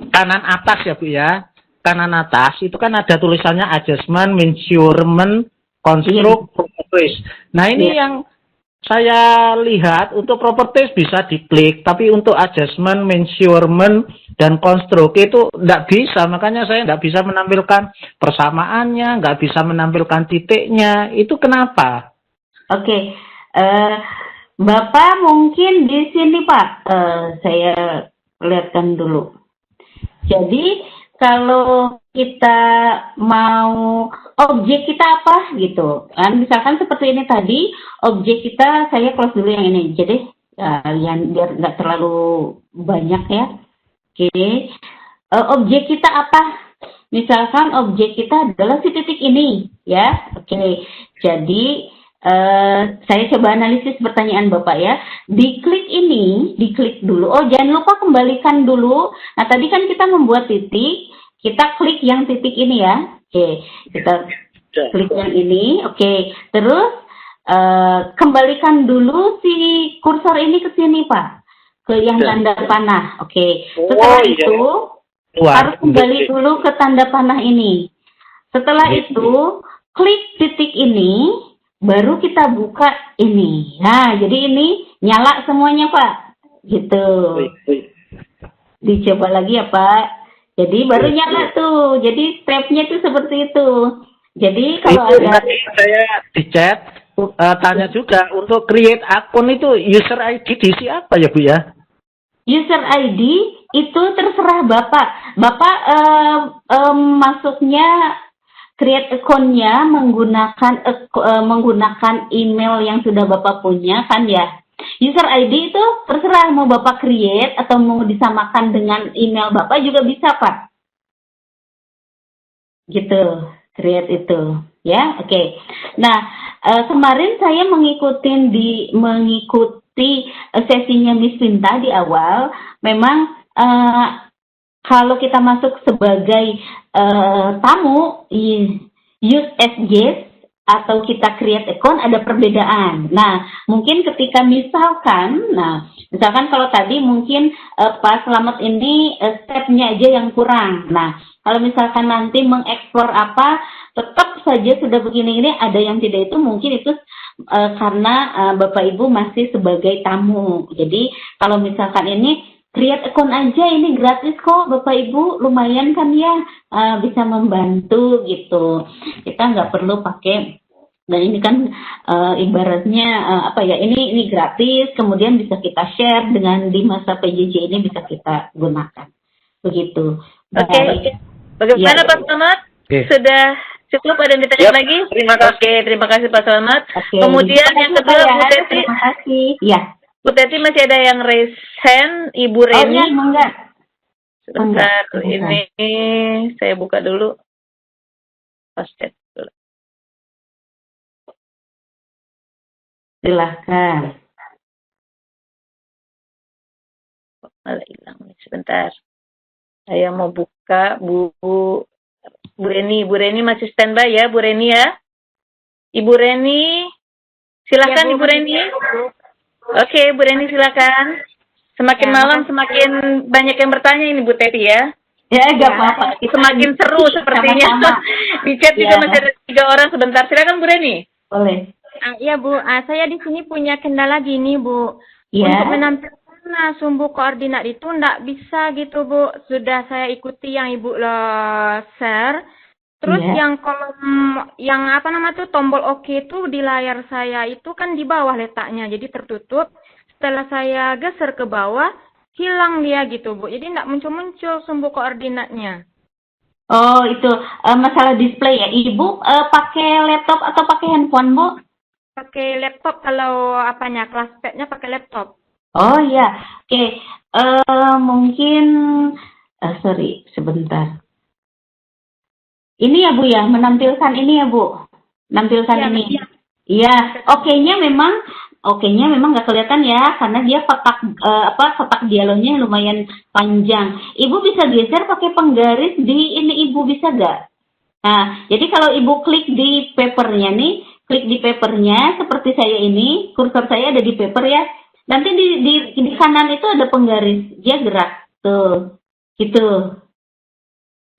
kanan atas ya Bu ya, kanan atas itu kan ada tulisannya adjustment, measurement, construct, properties. Nah ini yang saya lihat untuk properties bisa diklik, tapi untuk adjustment, measurement, dan construct itu tidak bisa. Makanya saya tidak bisa menampilkan persamaannya, nggak bisa menampilkan titiknya. Itu kenapa?
Oke, Bapak mungkin di sini Pak, saya lihatkan dulu. Jadi kalau kita mau objek kita apa gitu kan, misalkan seperti ini tadi objek kita, saya close dulu yang ini jadi yang biar nggak terlalu banyak ya. Oke, objek kita apa, misalkan objek kita adalah si titik ini ya. Oke, jadi saya coba analisis pertanyaan Bapak ya. Diklik ini, diklik dulu. Oh, jangan lupa kembalikan dulu. Nah, tadi kan kita membuat titik, kita klik yang titik ini ya. Oke, kita klik yang ini. Oke, terus kembalikan dulu si kursor ini ke sini Pak, ke yang tanda panah. Oke, setelah itu harus kembali dulu ke tanda panah ini. Setelah itu klik titik ini, baru kita buka ini. Nah, jadi ini nyala semuanya Pak, gitu. Dicoba lagi ya Pak. Jadi baru nyala tuh. Jadi stepnya tuh seperti itu. Jadi kalau ada
saya di chat tanya juga untuk create akun itu user ID diisi apa ya Bu ya?
User ID itu terserah Bapak. Bapak masuknya create account-nya menggunakan email yang sudah Bapak punya kan ya. User ID itu terserah mau Bapak create atau mau disamakan dengan email Bapak juga bisa Pak. Gitu, create itu ya. Oke. Nah, kemarin saya mengikuti sesinya Miss Pinta di awal. Memang kalau kita masuk sebagai tamu, use as guest atau kita create account ada perbedaan. Nah, mungkin ketika misalkan kalau tadi mungkin Pak Selamat ini stepnya aja yang kurang. Nah, kalau misalkan nanti mengeksplor apa, tetap saja sudah begini ini ada yang tidak, itu mungkin itu karena Bapak Ibu masih sebagai tamu. Jadi kalau misalkan ini create account aja, ini gratis kok Bapak Ibu, lumayan kan ya, bisa membantu gitu. Kita nggak perlu pakai, dan ini kan ibaratnya ini gratis, kemudian bisa kita share dengan di masa PJJ ini bisa kita gunakan. Begitu.
Oke. Bagaimana Pak Selamat? Sudah cukup, ada yang ditanya lagi?
Terima kasih.
Oke, terima kasih Pak Selamat. Kemudian yang kedua Bu Teti.
Terima kasih. Ya.
Bu Teti masih ada yang raise hand, Ibu Reni.
Oh, enggak.
Sebentar, ini saya buka dulu. Pas chat dulu.
Silahkan.
Malah hilang nih, sebentar. Saya mau buka Bu Reni. Bu Reni masih standby ya, Bu Reni ya. Ibu Reni, silakan ya, Ibu Reni. Oke, Bu Reni silakan. Semakin malam semakin banyak yang bertanya ini Bu Teti ya.
Ya, enggak apa-apa.
Semakin seru sepertinya. Di chat juga masih ada 3 orang sebentar. Silakan Bu Reni.
Boleh.
Iya Bu, saya di sini punya kendala gini Bu.
Ya.
Untuk menampilkan sumbu koordinat itu enggak bisa gitu Bu. Sudah saya ikuti yang Ibu share. Terus yang kolom yang tombol OK itu di layar saya itu kan di bawah letaknya, jadi tertutup. Setelah saya geser ke bawah, hilang dia gitu Bu. Jadi enggak muncul-muncul sumbu koordinatnya.
Oh, itu masalah display ya. Ibu pakai laptop atau pakai handphone, Bu?
Pakai laptop kalau apanya, kelaspadnya pakai laptop.
Oh iya, oke. Mungkin, sorry, sebentar. Ini ya Bu ya, menampilkan ini ya Bu, menampilkan
Iya,
ini.
iya.
Iya, oke-nya memang nggak kelihatan ya, karena dia kotak dialognya lumayan panjang. Ibu bisa geser pakai penggaris di ini, Ibu bisa nggak? Nah, jadi kalau Ibu klik di papernya nih, klik di papernya seperti saya ini, kursor saya ada di paper ya. Nanti di kanan itu ada penggaris, dia gerak tuh, gitu.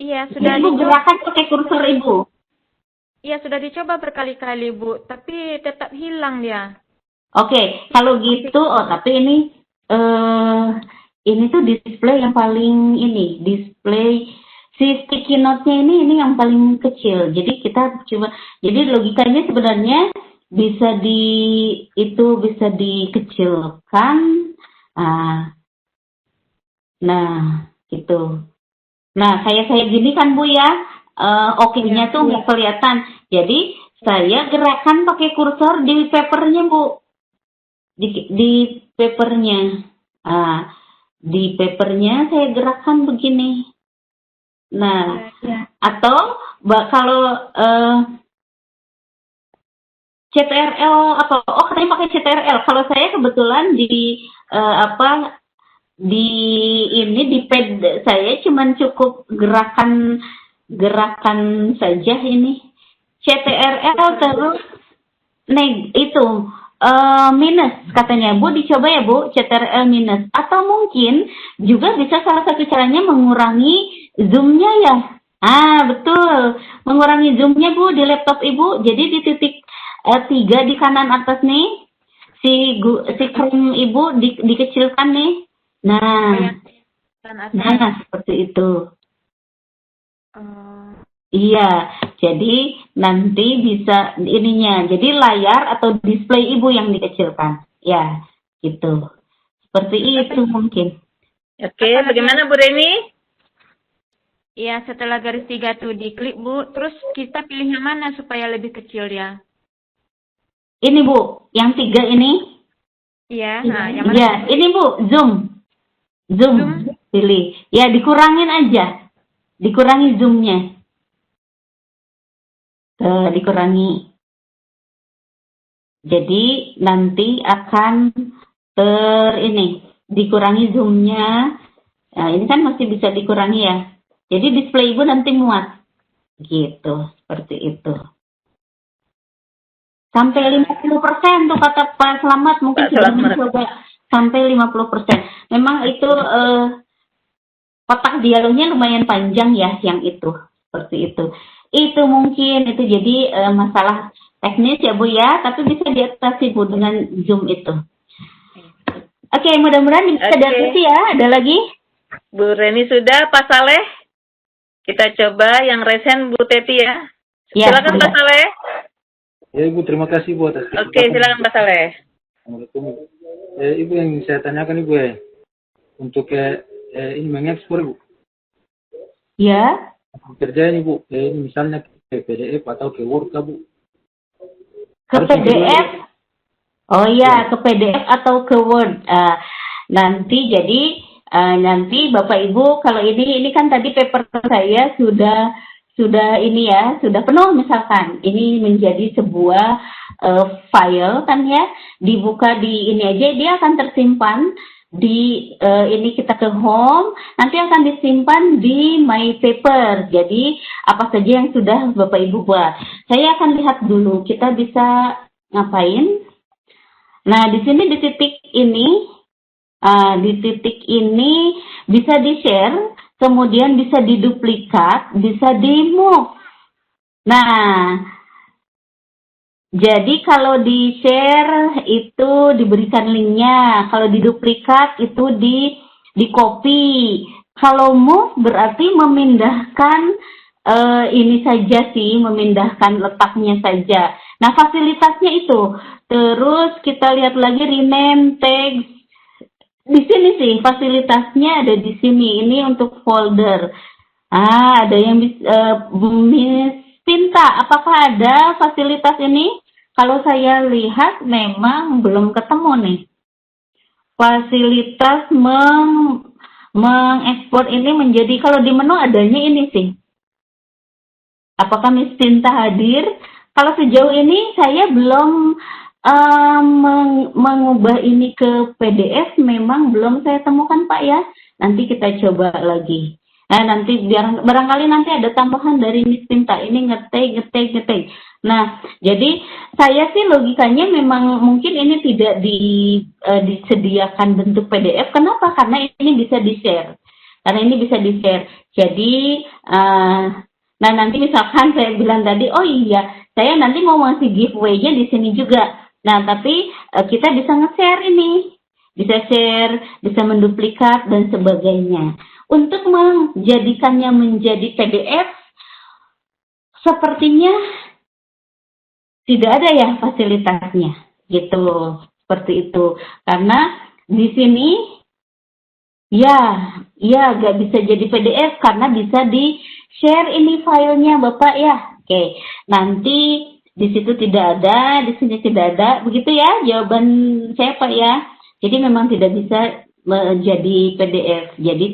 Iya,
Jadi
sudah
Ibu
dicoba.
gerakan pakai kursor Ibu.
Iya, sudah dicoba berkali-kali, Bu, tapi tetap hilang dia.
Oke, kalau gitu, tapi ini tuh display yang paling ini, display si sticky note-nya ini yang paling kecil. Jadi kita coba, jadi logikanya sebenarnya bisa bisa dikecilkan. Nah, gitu. Nah, kayak saya gini kan Bu ya, oke-nya tuh nggak kelihatan. Jadi saya gerakan pakai kursor di papernya Bu. Di papernya, di papernya saya gerakkan begini. Nah, atau kalau CTRL apa? Oh, katanya pakai CTRL. Kalau saya kebetulan di di pad saya cuman cukup gerakan saja ini. CTRL terus itu minus katanya Bu, dicoba ya Bu, CTRL minus, atau mungkin juga bisa salah satu caranya mengurangi zoomnya ya. Betul, mengurangi zoomnya Bu di laptop Ibu. Jadi di titik 3 di kanan atas nih, si frame Ibu dikecilkan nih. Nah, seperti itu. Iya, jadi nanti bisa ininya. Jadi layar atau display Ibu yang dikecilkan. Ya, gitu. Seperti itu mungkin.
Oke, bagaimana Bu Reni?
Iya, setelah garis 3 tuh diklik, Bu. Terus kita pilih yang mana supaya lebih kecil ya?
Ini Bu, yang 3 ini.
Iya, nah yang mana?
Iya, ini Bu, zoom. Pilih. Ya, dikurangin aja. Dikurangi zoomnya. Dikurangi. Jadi nanti akan dikurangi zoomnya. Nah, ini kan masih bisa dikurangi ya. Jadi display Ibu nanti muat. Gitu, seperti itu. Sampai 50% tuh kata Pak Slamet, mungkin sudah mencoba sampai 50%. Memang itu kotak dialognya lumayan panjang ya yang itu. Seperti itu. Itu mungkin itu jadi masalah teknis ya Bu ya, tapi bisa diatasi Bu dengan Zoom itu. Oke, mudah-mudahan bisa diatasi ya. Ada lagi?
Bu Reni sudah, Pak Saleh? Kita coba yang resen Bu Teti ya. Silakan Pak Saleh.
Ya Ibu, terima kasih Bu atas.
Oke, silakan Pak Saleh.
Assalamualaikum. Ibu yang saya tanyakan Ibu untuk ini mengekspor Ibu.
Ya.
Kerjanya Ibu, ini misalnya ke PDF atau ke Word Bu.
Ke PDF? Oh iya, ke PDF atau ke Word. Nanti jadi nanti Bapak Ibu kalau ini kan tadi paper saya sudah ini ya, sudah penuh misalkan. Ini menjadi sebuah file kan ya, dibuka di ini aja dia akan tersimpan di ini kita ke home, nanti akan disimpan di my paper. Jadi apa saja yang sudah Bapak Ibu buat. Saya akan lihat dulu kita bisa ngapain. Nah, di sini di titik ini bisa di-share, kemudian bisa diduplikat, bisa di-move. Nah, jadi kalau di-share itu diberikan linknya, kalau diduplikat itu di-copy. Kalau move berarti memindahkan ini saja sih, memindahkan letaknya saja. Nah, fasilitasnya itu. Terus kita lihat lagi rename, text. Di sini sih fasilitasnya ada di sini. Ini untuk folder. Ada yang Miss Pinta, apakah ada fasilitas ini? Kalau saya lihat memang belum ketemu nih. Fasilitas mengekspor ini menjadi, kalau di menu adanya ini sih. Apakah Miss Pinta hadir? Kalau sejauh ini saya belum mengubah ini ke PDF, memang belum saya temukan Pak ya. Nanti kita coba lagi. Nah, nanti barangkali nanti ada tambahan dari Miss Pinta. Ini ngetik. Nah, jadi saya sih logikanya memang mungkin ini tidak disediakan bentuk PDF. Kenapa? Karena ini bisa di-share. Jadi, nah nanti misalkan saya bilang tadi, oh iya, saya nanti mau ngasih giveaway-nya di sini juga. Nah, tapi kita bisa nge-share ini. Bisa share, bisa menduplikat, dan sebagainya. Untuk menjadikannya menjadi PDF, sepertinya tidak ada ya fasilitasnya, gitu, seperti itu. Karena di sini, ya, gak bisa jadi PDF karena bisa di-share ini filenya, Bapak ya. Oke, nanti di situ tidak ada, di sini tidak ada, begitu ya jawaban saya Pak ya. Jadi memang tidak bisa menjadi PDF. Jadi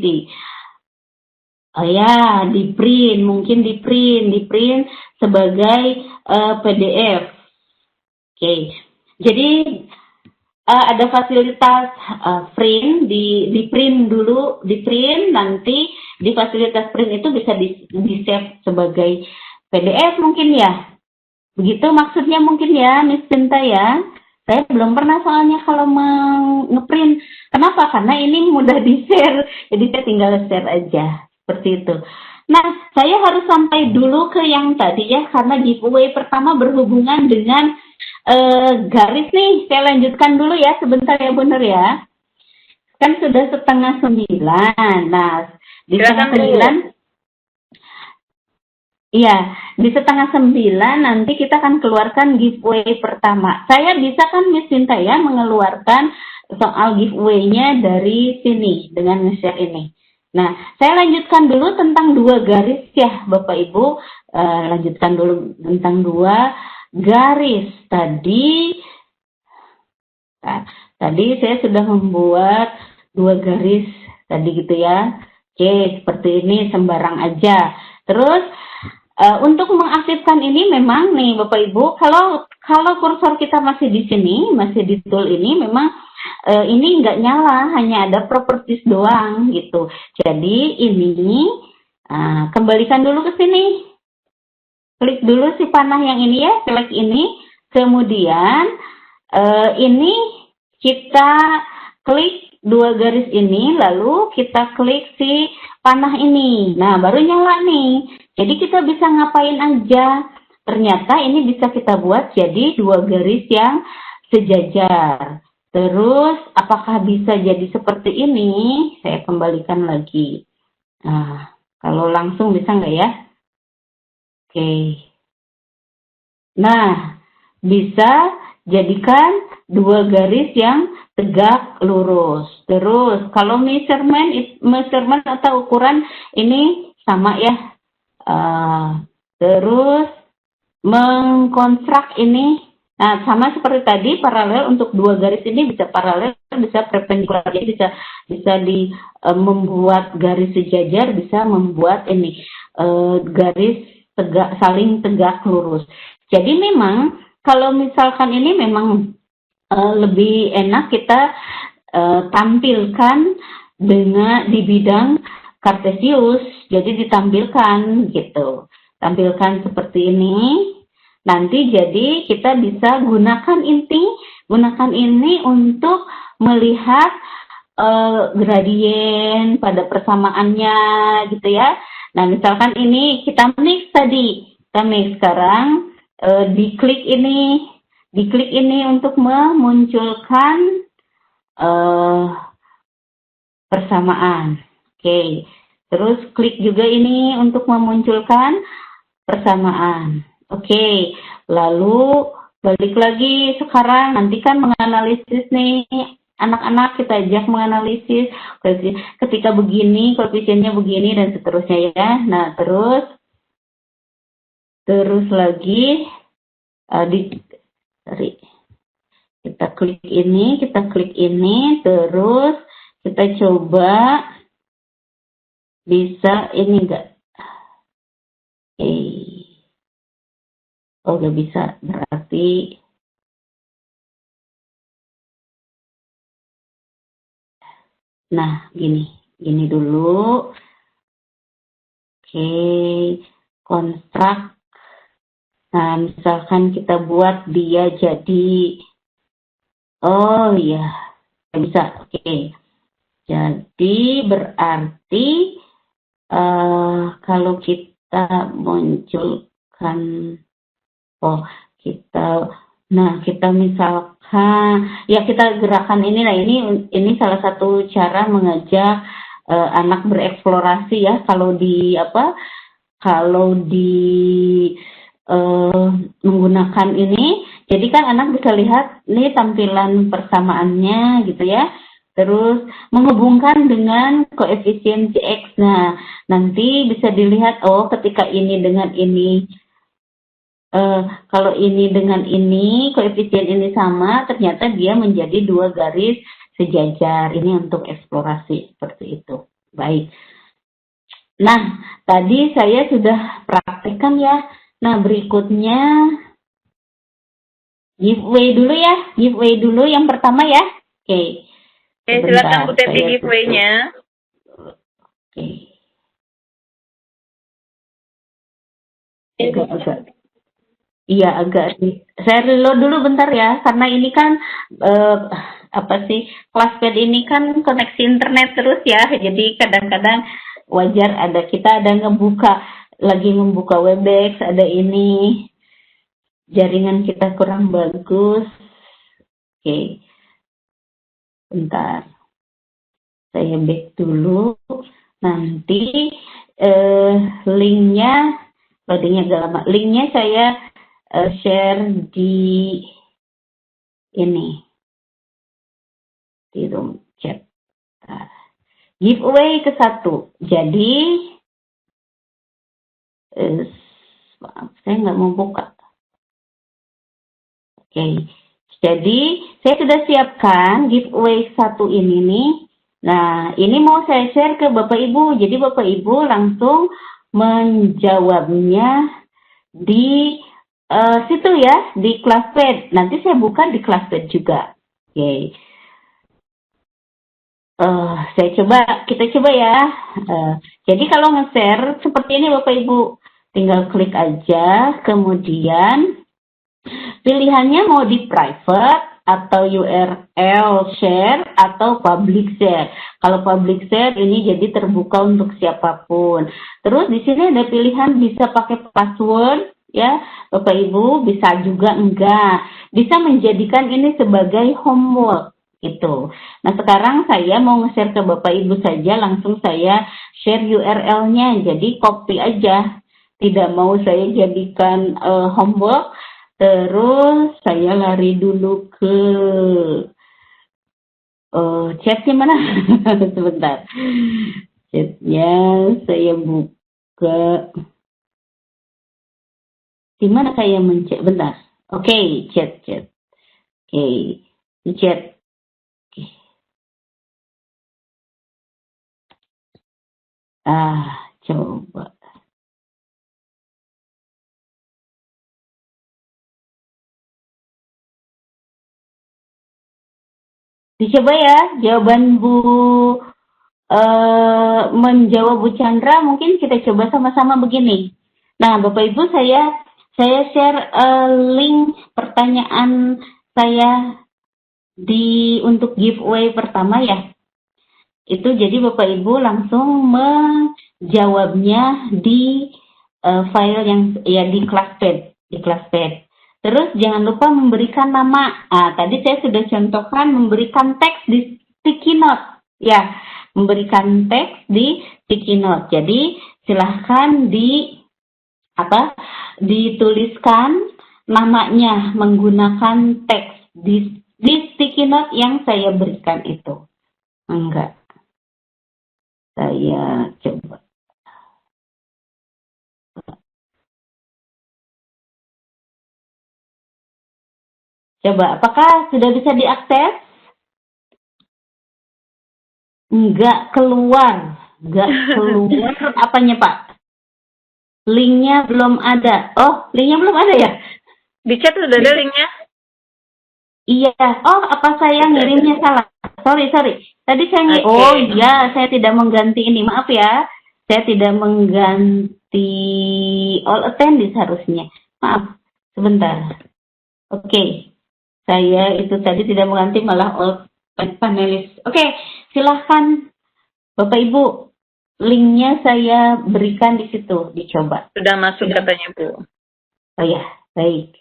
mungkin di print sebagai PDF. Oke. Jadi ada fasilitas print, di print nanti di fasilitas print itu bisa di save sebagai PDF mungkin ya. Begitu maksudnya mungkin ya Miss Pinta ya. Saya belum pernah soalnya kalau mau ngeprint. Kenapa? Karena ini mudah di-share. Jadi saya tinggal share aja. Seperti itu. Nah, saya harus sampai dulu ke yang tadi ya. Karena giveaway pertama berhubungan dengan garis nih. Saya lanjutkan dulu ya. Sebentar ya bener ya. Kan sudah 8:30. Nah, di 8:30. Iya, di 8:30 nanti kita akan keluarkan giveaway pertama. Saya bisa kan Miss Cinta ya mengeluarkan soal giveaway-nya dari sini dengan nge-share ini. Nah, saya lanjutkan dulu tentang 2 garis ya Bapak Ibu. Lanjutkan dulu tentang 2 garis. Tadi saya sudah membuat 2 garis tadi gitu ya. Oke, seperti ini sembarang aja. Terus untuk mengaktifkan ini memang nih Bapak Ibu, kalau kursor kita masih di sini, masih di tool ini, memang ini nggak nyala, hanya ada properties doang gitu. Jadi ini kembalikan dulu ke sini, klik dulu si panah yang ini ya, select ini, kemudian ini kita klik 2 garis ini, lalu kita klik si panah ini. Nah, baru nyala nih. Jadi kita bisa ngapain aja. Ternyata ini bisa kita buat jadi 2 garis yang sejajar. Terus apakah bisa jadi seperti ini? Saya kembalikan lagi. Nah, kalau langsung bisa nggak ya? Oke. Nah, bisa jadikan 2 garis yang tegak lurus. Terus kalau measurement atau ukuran ini sama ya. Terus mengkonstruk ini, nah sama seperti tadi paralel, untuk 2 garis ini bisa paralel, bisa perpendicular, jadi bisa membuat garis sejajar, bisa membuat ini garis saling tegak lurus. Jadi memang kalau misalkan ini memang lebih enak kita tampilkan dengan di bidang Cartesius, jadi ditampilkan gitu, tampilkan seperti ini. Nanti jadi kita bisa gunakan ini untuk melihat gradien pada persamaannya gitu ya. Nah misalkan ini kita mix tadi, kita mix sekarang diklik ini untuk memunculkan persamaan. Oke, terus klik juga ini untuk memunculkan persamaan. Oke, lalu balik lagi sekarang, nanti kan menganalisis nih anak-anak, kita ajak menganalisis ketika begini, koefisiennya begini dan seterusnya ya. Nah, terus lagi kita klik ini, terus kita coba bisa ini enggak? Oh, nggak bisa, berarti nah gini dulu. Oke, kontrak. Nah, misalkan kita buat dia jadi, oh iya, bisa. Oke, jadi berarti kalau kita munculkan, kita misalkan, ya kita gerakan ini, nah ini salah satu cara mengajak anak bereksplorasi ya. Kalau di menggunakan ini, jadi kan anak bisa lihat nih tampilan persamaannya gitu ya, terus menghubungkan dengan koefisien X. Nah, nanti bisa dilihat, oh ketika ini dengan ini, kalau ini dengan ini, koefisien ini sama, ternyata dia menjadi 2 garis sejajar. Ini untuk eksplorasi seperti itu. Baik. Nah, tadi saya sudah praktekkan ya. Nah, berikutnya giveaway dulu yang pertama ya. Oke.
Silakan Bu Teti giveaway-nya.
Oke. Agak saya reload dulu bentar ya, karena ini kan Classpad ini kan koneksi internet terus ya, jadi kadang-kadang wajar kita ada membuka Webex, ada ini jaringan kita kurang bagus. Oke. Bentar. Saya back dulu. Nanti linknya loadingnya agak lama. Linknya saya share di ini, di room chat. Giveaway ke-1. Jadi maaf, saya nggak mau buka. Oke. Jadi saya sudah siapkan giveaway 1 ini nih. Nah, ini mau saya share ke Bapak Ibu. Jadi Bapak Ibu langsung menjawabnya di situ ya, di Classpad. Nanti saya buka di Classpad juga. Oke. Kita coba ya. Jadi kalau nge-share seperti ini Bapak Ibu, tinggal klik aja, kemudian pilihannya mau di private atau URL share atau public share. Kalau public share ini jadi terbuka untuk siapapun. Terus di sini ada pilihan bisa pakai password ya, Bapak Ibu, bisa juga enggak. Bisa menjadikan ini sebagai homework itu. Nah, sekarang saya mau nge-share ke Bapak Ibu saja, langsung saya share URL-nya. Jadi copy aja. Tidak mau saya jadikan homework. Terus saya lari dulu ke chatnya mana? Sebentar. Chatnya saya buka. Di mana saya mencet? Bentar. Oke, chat. Oke, chat. Oke. Coba. Dicoba ya, jawaban menjawab Bu Chandra, mungkin kita coba sama-sama begini. Nah, Bapak Ibu, saya share link pertanyaan saya untuk giveaway pertama ya. Itu jadi Bapak Ibu langsung menjawabnya di file yang ya di Classpad. Terus jangan lupa memberikan nama. Tadi saya sudah contohkan memberikan teks di sticky note. Ya, memberikan teks di sticky note. Jadi silahkan dituliskan namanya menggunakan teks di Di sticky note yang saya berikan itu. Enggak. Saya coba. Coba, apakah sudah bisa diakses? Enggak keluar. Enggak keluar apanya, Pak? Linknya belum ada. Oh, linknya belum ada ya?
Di chat udah ada linknya.
Iya. Oh, apa saya ngirimnya salah? Sorry. Tadi saya Oh iya, saya tidak mengganti ini. Maaf ya. Saya tidak mengganti all attendees harusnya. Maaf. Sebentar. Oke. Saya itu tadi tidak mengganti malah all panelis. Oke, silahkan Bapak Ibu. Linknya saya berikan di situ, dicoba.
Sudah masuk katanya, Bu.
Oh ya, baik.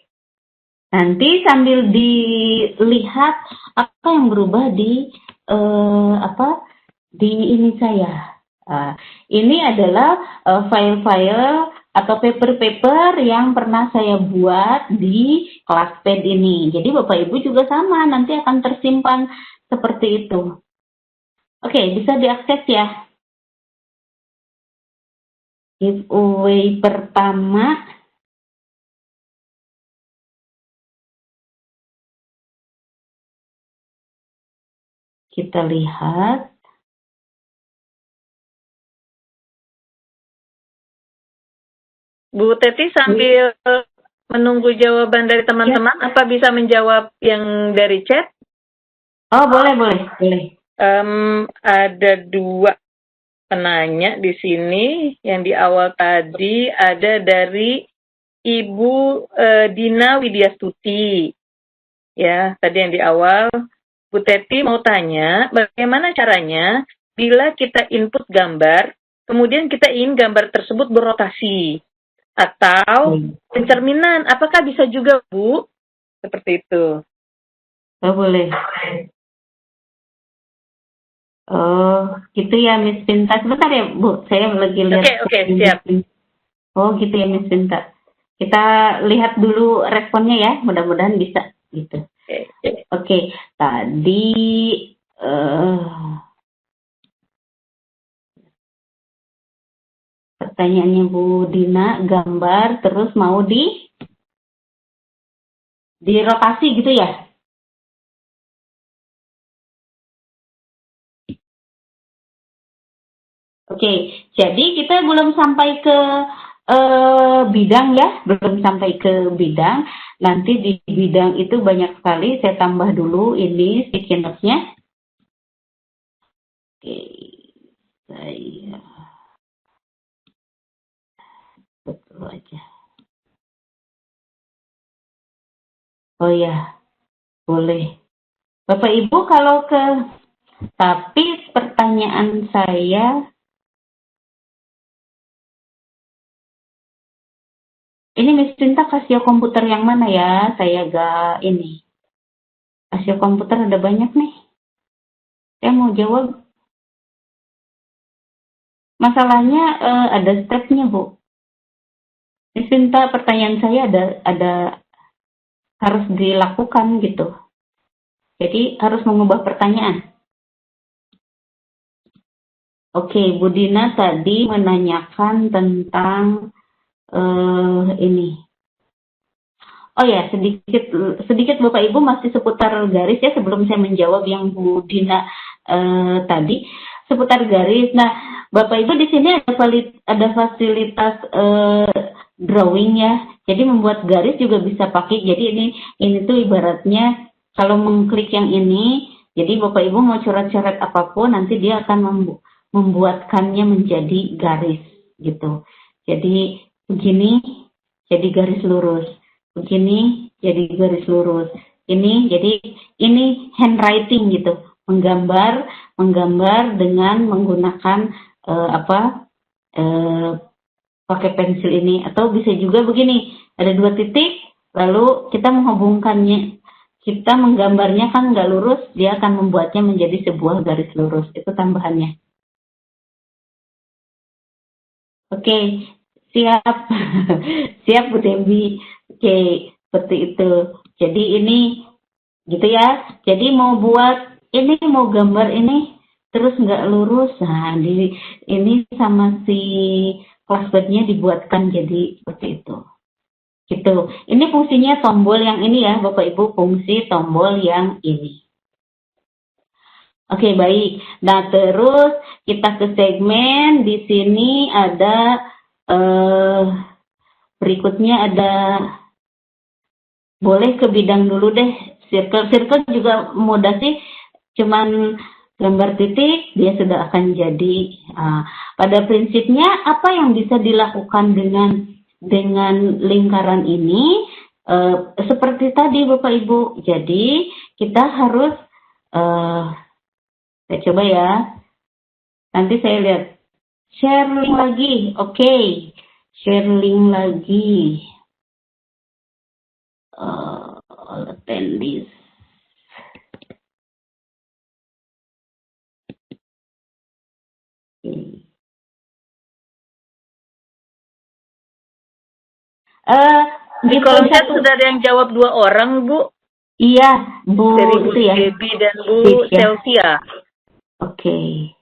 Nanti sambil dilihat apa yang berubah di di ini saya. Ini adalah file-file atau paper-paper yang pernah saya buat di Classpad ini. Jadi Bapak Ibu juga sama, nanti akan tersimpan seperti itu. Oke, bisa diakses ya. Giveaway pertama. Kita lihat.
Bu Teti sambil menunggu jawaban dari teman-teman, apa bisa menjawab yang dari chat?
Oh, boleh.
Ada 2 penanya di sini. Yang di awal tadi ada dari Ibu Dina Widyastuti. Ya, tadi yang di awal. Bu Teti mau tanya, bagaimana caranya bila kita input gambar, kemudian kita ingin gambar tersebut berotasi atau pencerminan, apakah bisa juga, Bu? Seperti itu.
Oh, boleh. Oh, gitu ya, Miss Pinta. Sebentar ya, Bu. Saya lagi lihat.
Oke, siap.
Oh, gitu ya, Miss Pinta. Kita lihat dulu responnya ya. Mudah-mudahan bisa. Gitu. Oke. Tadi pertanyaannya Bu Dina, gambar terus mau dirotasi gitu ya? Oke, jadi kita belum sampai ke bidang ya, belum sampai ke bidang. Nanti di bidang itu banyak sekali, saya tambah dulu ini sticky notes-nya. Oke, saya betul aja. Oh ya, boleh. Bapak Ibu kalau tapi pertanyaan saya, ini Miss Cinta Casio komputer yang mana ya? Saya gak ini. Casio komputer ada banyak nih. Saya mau jawab. Masalahnya ada stepnya, Bu. Miss Cinta, pertanyaan saya ada harus dilakukan gitu. Jadi harus mengubah pertanyaan. Oke, Bu Dina tadi menanyakan tentang ini. Oh ya, sedikit Bapak Ibu masih seputar garis ya sebelum saya menjawab yang Bu Dina tadi seputar garis. Nah, Bapak Ibu di sini ada fasilitas drawing ya. Jadi membuat garis juga bisa pakai. Jadi ini tuh ibaratnya kalau mengklik yang ini, jadi Bapak Ibu mau coret-coret apapun nanti dia akan membuatkannya menjadi garis gitu. Jadi begini jadi garis lurus. Begini jadi garis lurus. Ini handwriting gitu. Menggambar dengan menggunakan pakai pensil ini, atau bisa juga begini, ada 2 titik lalu kita menghubungkannya, kita menggambarnya kan nggak lurus, dia akan membuatnya menjadi sebuah garis lurus. Itu tambahannya. Oke, siap. Siap Bu Dewi. Oke, seperti itu. Jadi ini Gitu ya. Jadi mau buat ini, mau gambar ini, terus nggak lurus, nah ini sama si classpadnya dibuatkan jadi seperti itu. Gitu. Ini fungsinya tombol yang ini ya, Bapak Ibu, fungsi tombol yang ini. Oke, baik. Nah, terus kita ke segmen. Di sini ada berikutnya ada, boleh ke bidang dulu deh. Circle juga mudah sih, cuman gambar titik dia sudah akan jadi. Pada prinsipnya apa yang bisa dilakukan dengan lingkaran ini? Seperti tadi Bapak Ibu. Jadi kita harus saya coba ya. Nanti saya lihat. Share link lagi. Oke. Share link lagi. All attendees.
Di kolom chat sudah ada yang jawab 2 orang, Bu.
Iya, Bu.
Dari Bu
itu ya.
Debbie dan Bu Selvia.
Oke.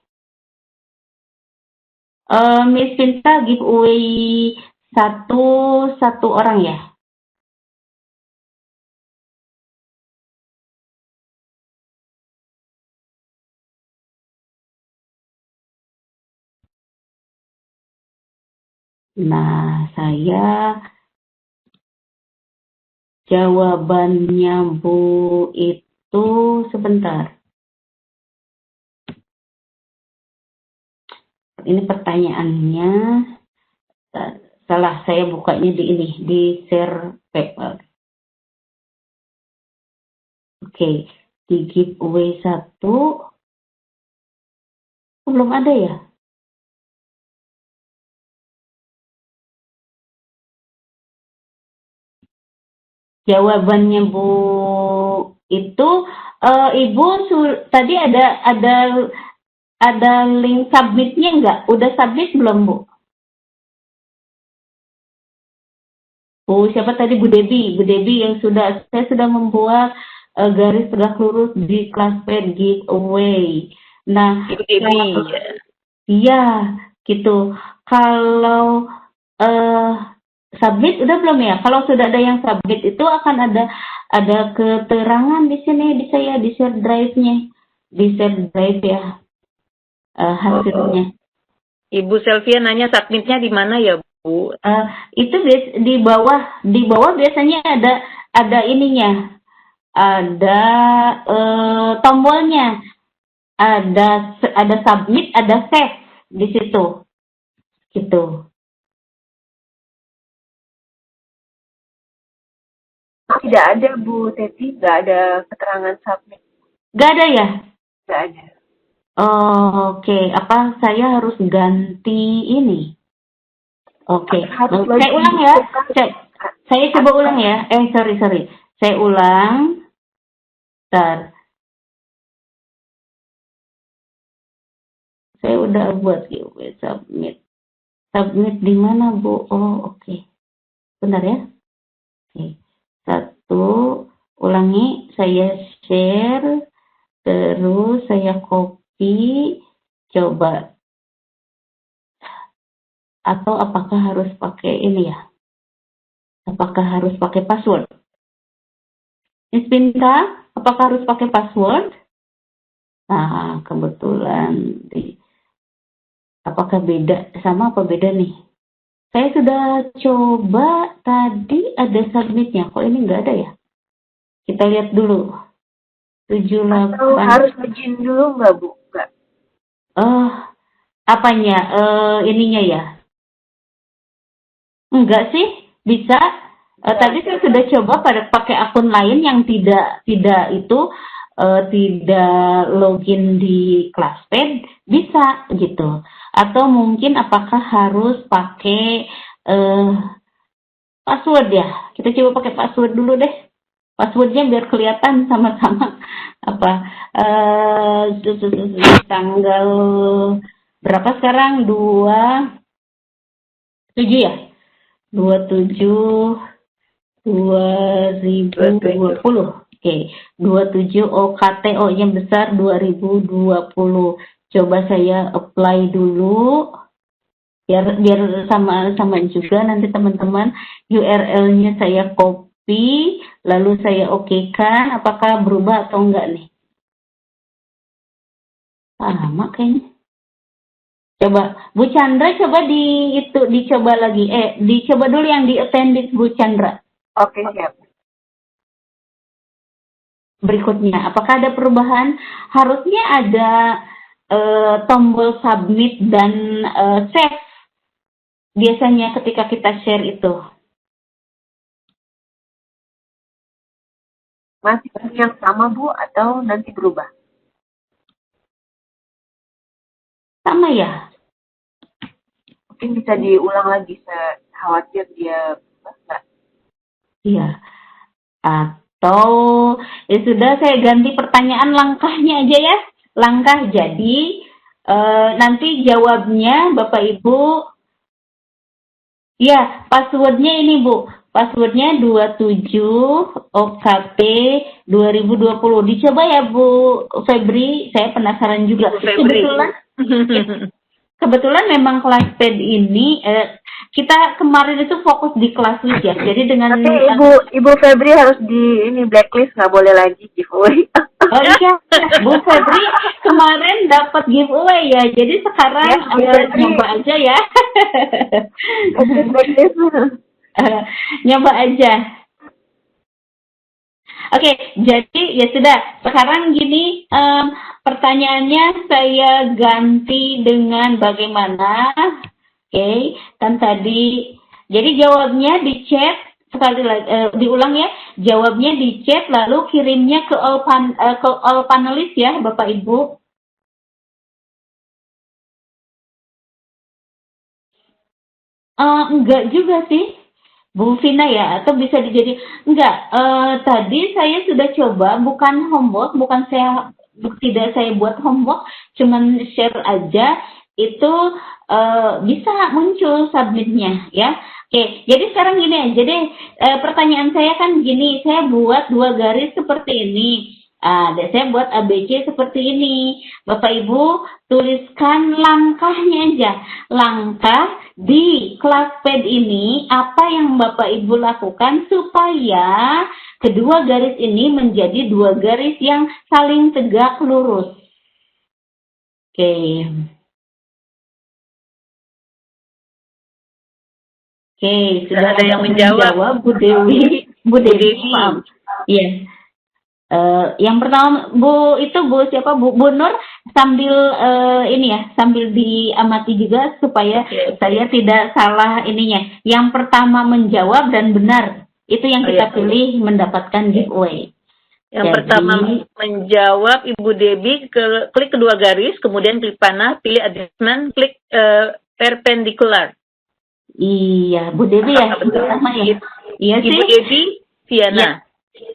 Miss Pinta giveaway satu orang ya. Nah, saya jawabannya Bu itu sebentar. Ini pertanyaannya salah, saya bukanya di share paper. Oke, di giveaway 1 belum ada ya? Jawabannya Bu itu Ibu tadi ada link submitnya enggak? Udah submit belum, Bu? Bu siapa tadi? Bu Debbie. Bu Debbie yang saya sudah membuat garis tegak lurus di classpad giveaway. Nah,
Bu Debbie.
Iya, gitu. Kalau submit udah belum ya? Kalau sudah ada yang submit itu akan ada keterangan di sini, bisa ya di share drive-nya, di share drive ya hasilnya.
Ibu Selvia nanya submitnya di mana ya, Bu?
Itu di bawah biasanya ada ininya, ada tombolnya, ada submit, ada save di situ, gitu.
Tidak ada Bu Teti, nggak ada keterangan submit.
Nggak ada ya?
Nggak ada.
Oke. Apa saya harus ganti ini? Oke. Saya ulang ya. Saya coba ulang ya. Sorry. Saya ulang. Bentar. Saya udah buat giveaway submit. Submit di mana, Bu? Oh, oke. Bentar ya. Oke. 1, ulangi, saya share, terus saya copy, coba. Atau apakah harus pakai ini ya? Apakah harus pakai password? Miss Pinta, apakah harus pakai password? Nah, kebetulan. Apakah beda? Sama apa beda nih? Saya sudah coba tadi ada submitnya. Kok ini nggak ada ya? Kita lihat dulu. 78.
Atau harus login dulu nggak, Bu? Nggak.
Apanya? Ininya ya? Enggak sih. Bisa. Tadi saya sudah coba pakai akun lain yang tidak login di classpad, bisa gitu. Atau mungkin apakah harus pakai password ya? Kita coba pakai password dulu deh. Passwordnya biar kelihatan sama-sama apa tanggal berapa sekarang? 27 ya? 27 2020. Oke, 27 OKTO-nya besar 2020. Coba saya apply dulu. Biar sama juga nanti teman-teman, URL-nya saya copy, lalu saya oke-kan, apakah berubah atau enggak nih? Lama kayaknya. Coba Bu Chandra, coba dicoba lagi. Dicoba dulu yang di appendix Bu Chandra.
Oke, siap.
Berikutnya, apakah ada perubahan? Harusnya ada tombol submit dan save. Biasanya ketika kita share itu.
Masih yang sama, Bu, atau nanti berubah?
Sama ya?
Mungkin bisa diulang lagi, saya khawatir dia berubah nggak?
Iya. Atau ya sudah, saya ganti pertanyaan langkahnya aja ya. Langkah jadi nanti jawabnya Bapak Ibu. Ya, passwordnya ini Bu. Passwordnya 27 OKP 2020. Dicoba ya Bu Febri, saya penasaran juga. Kebetulan memang kelas PED ini kita kemarin itu fokus di kelas week ya. Jadi dengan
Ibu Febri harus di blacklist, nggak boleh lagi giveaway.
Oh iya, Bu Febri kemarin dapat giveaway ya. Jadi sekarang nyoba aja ya. Nyoba aja. Oke, jadi ya sudah. Sekarang gini, pertanyaannya saya ganti dengan bagaimana? Oke, kan tadi. Jadi jawabnya di chat. Sekali lagi diulang ya, jawabnya di chat lalu kirimnya ke all panelis ya Bapak Ibu. Enggak juga sih Bu Vina ya, atau bisa dijadi enggak. Tadi saya sudah coba, bukan homework, tidak saya buat homework, cuman share aja, itu bisa muncul submitnya ya. Oke, jadi sekarang gini aja deh, pertanyaan saya kan gini, saya buat 2 garis seperti ini, saya buat ABC seperti ini. Bapak Ibu tuliskan langkahnya aja, langkah di kelas PED ini apa yang Bapak Ibu lakukan supaya kedua garis ini menjadi 2 garis yang saling tegak lurus. Oke. Oke, sudah ada yang menjawab Bu Dewi. Maaf. Iya. Yang pertama Bu siapa Bu Nur, sambil ini ya, sambil diamati juga supaya saya tidak salah ininya. Yang pertama menjawab dan benar, itu yang kita pilih mendapatkan giveaway.
Yang pertama menjawab Ibu Debi, klik kedua garis, kemudian klik panah, pilih adjustment, klik perpendicular.
Iya, Bu Devi ya, pertama ya. Iya sih.
Ibu Devi Viana.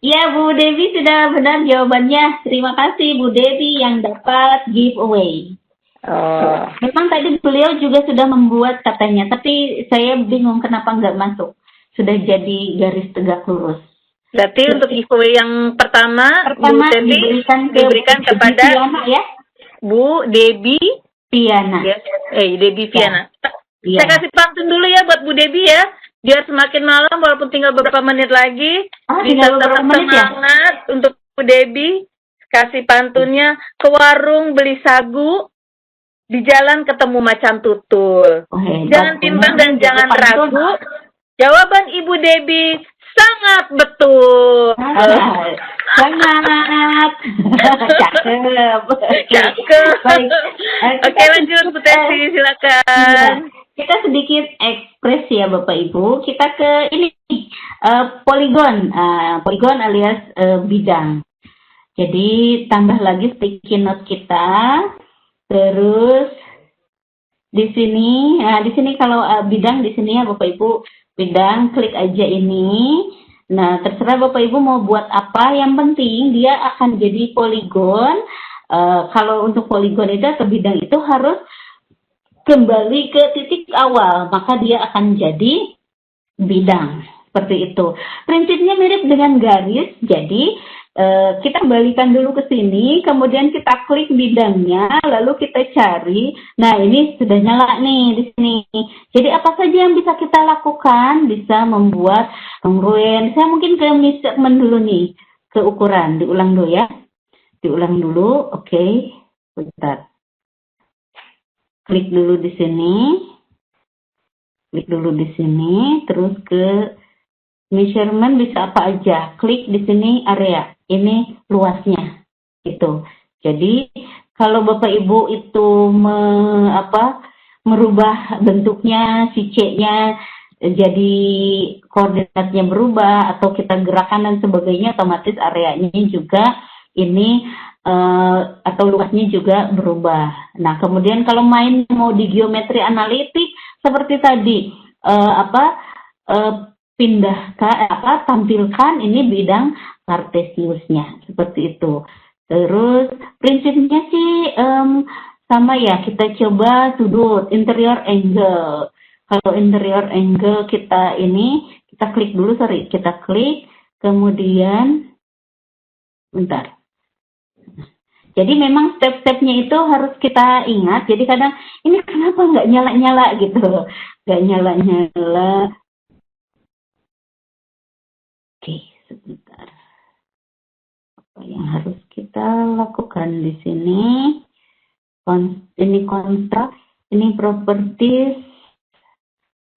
Iya, Bu Devi sudah benar jawabannya. Terima kasih Bu Devi yang dapat giveaway. Memang tadi beliau juga sudah membuat katanya, tapi saya bingung kenapa nggak masuk. Sudah jadi garis tegak lurus.
Berarti untuk giveaway yang pertama Bu Devi diberikan kepada
Viana, ya?
Bu Debi
Viana.
Ya. Debi Viana.
Ya.
Saya kasih pantun dulu ya buat Bu Debi ya, biar semakin malam walaupun tinggal beberapa menit lagi bisa tetap semangat ya? Untuk Bu Debi. Kasih pantunnya, ke warung beli sagu, di jalan ketemu macan tutul. Jangan timbang dan jangan ragu. Jawaban Ibu Debi sangat betul.
Sangat.
Cakep. Oke, lanjut Bu Tesi, silakan.
Kita sedikit ekspres ya Bapak Ibu. Kita ke ini poligon. Poligon alias bidang. Jadi tambah lagi sticky note kita. Terus di sini kalau bidang di sini ya Bapak Ibu, bidang klik aja ini. Nah, terserah Bapak Ibu mau buat apa, yang penting dia akan jadi poligon. Kalau untuk poligon itu atau bidang itu harus kembali ke titik awal, maka dia akan jadi bidang. Seperti itu. Prinsipnya mirip dengan garis, jadi kita kembalikan dulu ke sini, kemudian kita klik bidangnya, lalu kita cari. Nah, ini sudah nyala nih di sini. Jadi apa saja yang bisa kita lakukan? Bisa membuat kongruen. Saya mungkin ke measurement dulu nih, ke ukuran. Diulang dulu ya. Diulang dulu. Oke. Bentar. Klik dulu di sini. Klik dulu di sini, terus ke measurement bisa apa aja. Klik di sini area. Ini luasnya. Gitu. Jadi kalau Bapak Ibu itu merubah bentuknya, si C-nya jadi koordinatnya berubah atau kita gerakan dan sebagainya, otomatis areanya juga ini atau luasnya juga berubah. Nah, kemudian kalau main mau di geometri analitik seperti tadi tampilkan ini bidang kartesiusnya seperti itu. Terus prinsipnya sih sama ya, kita coba sudut interior angle. Kalau interior angle kita klik dulu, kita klik, kemudian bentar. Jadi memang step-stepnya itu harus kita ingat. Jadi kadang ini kenapa nggak nyala-nyala gitu, nggak nyala-nyala. Oke, sebentar. Apa yang harus kita lakukan di sini? Ini konstrak, ini properties.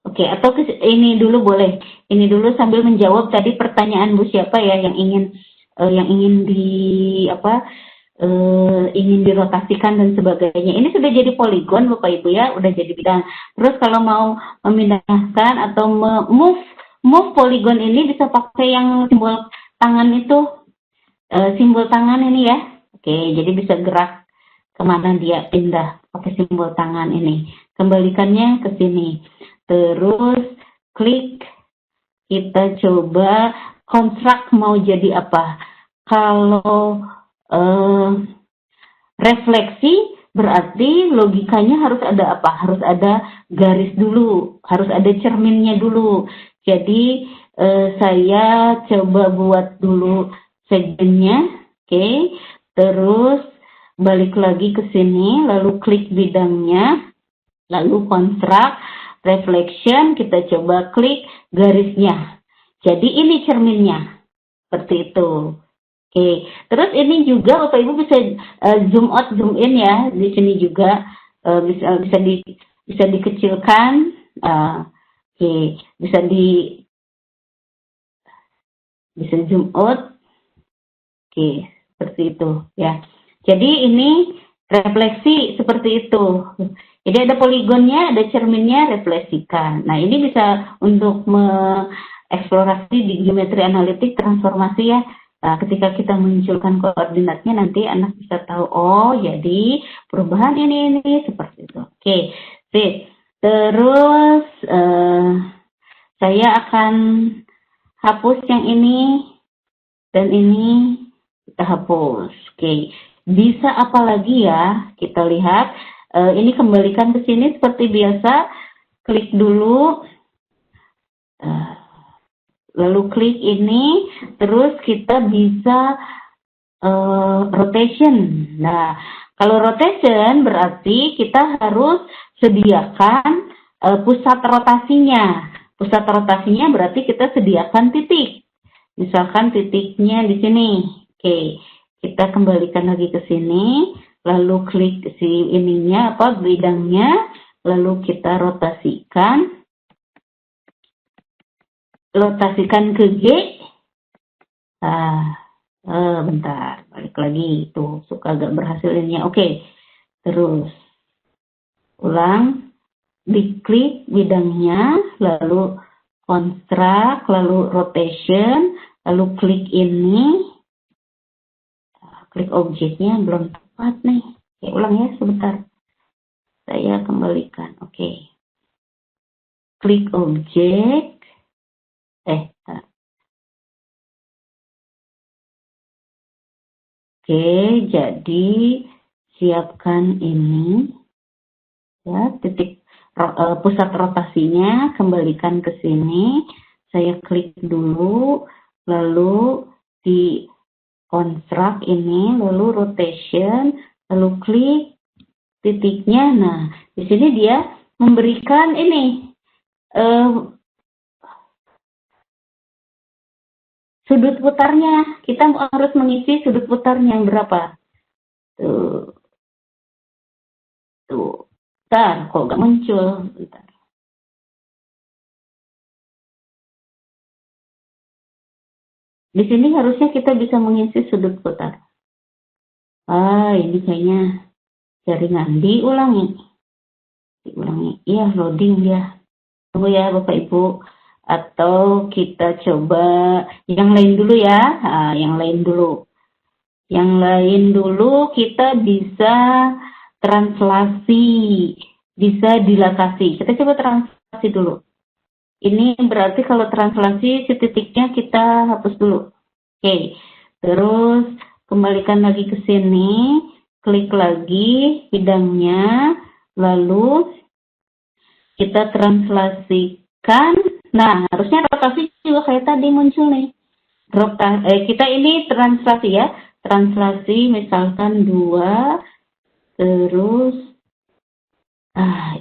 Oke, atau ini dulu boleh. Ini dulu sambil menjawab tadi pertanyaan Bu siapa ya yang ingin ingin dirotasikan dan sebagainya. Ini sudah jadi poligon Bapak Ibu ya, udah jadi bidang. Terus kalau mau memindahkan atau move poligon ini bisa pakai yang simbol tangan itu, simbol tangan ini ya. Oke, jadi bisa gerak kemana dia pindah pakai simbol tangan ini. Kembalikannya ke sini. Terus klik, kita coba kontrak mau jadi apa. Kalau refleksi berarti logikanya harus ada apa? Harus ada garis dulu, harus ada cerminnya dulu. Jadi saya coba buat dulu segennya, oke. Terus balik lagi ke sini, lalu klik bidangnya, lalu kontrak, reflection, kita coba klik garisnya. Jadi ini cerminnya, seperti itu. Oke, terus ini juga Bapak Ibu bisa zoom out, zoom in ya. Di sini juga bisa dikecilkan. Oke, bisa zoom out. Oke, seperti itu ya. Jadi ini refleksi seperti itu. Jadi ada poligonnya, ada cerminnya, refleksikan. Nah, ini bisa untuk mengeksplorasi di geometri analitik transformasi ya. Nah, ketika kita munculkan koordinatnya nanti anak bisa tahu, oh jadi perubahan ini seperti itu. Oke, sip. Terus saya akan hapus yang ini dan ini kita hapus. Oke, bisa apa lagi ya? Kita lihat. Ini kembalikan ke sini seperti biasa. Klik dulu. Lalu klik ini, terus kita bisa rotation. Nah, kalau rotation berarti kita harus sediakan pusat rotasinya. Pusat rotasinya berarti kita sediakan titik. Misalkan titiknya di sini. Oke, kita kembalikan lagi ke sini, lalu klik si bidangnya, lalu kita rotasikan ke G. Bentar, balik lagi. Tuh, suka agak berhasil ini. Oke. Terus ulang, diklik bidangnya, lalu konstrak, lalu rotation, lalu klik ini. Klik objeknya belum tepat nih. Oke, ulang ya sebentar. Saya kembalikan. Oke. Klik objek. Oke, jadi siapkan ini ya, titik pusat rotasinya, kembalikan ke sini. Saya klik dulu, lalu di construct ini, lalu rotation, lalu klik titiknya. Nah, di sini dia memberikan ini sudut putarnya. Kita harus mengisi sudut putarnya yang berapa. Tuh. Bentar, kok nggak muncul? Bentar. Di sini harusnya kita bisa mengisi sudut putar. Ini kayaknya jaringan. Diulangi. Iya, loading dia. Tunggu ya Bapak Ibu. Atau kita coba yang lain dulu ya. Yang lain dulu kita bisa translasi, bisa dilatasi. Kita coba translasi dulu. Ini berarti kalau translasi si titiknya kita hapus dulu. Oke. Terus kembalikan lagi ke sini, klik lagi bidangnya, lalu kita translasikan. Nah, harusnya rotasi juga kayak tadi muncul nih. Kita ini translasi ya. Translasi misalkan 2, terus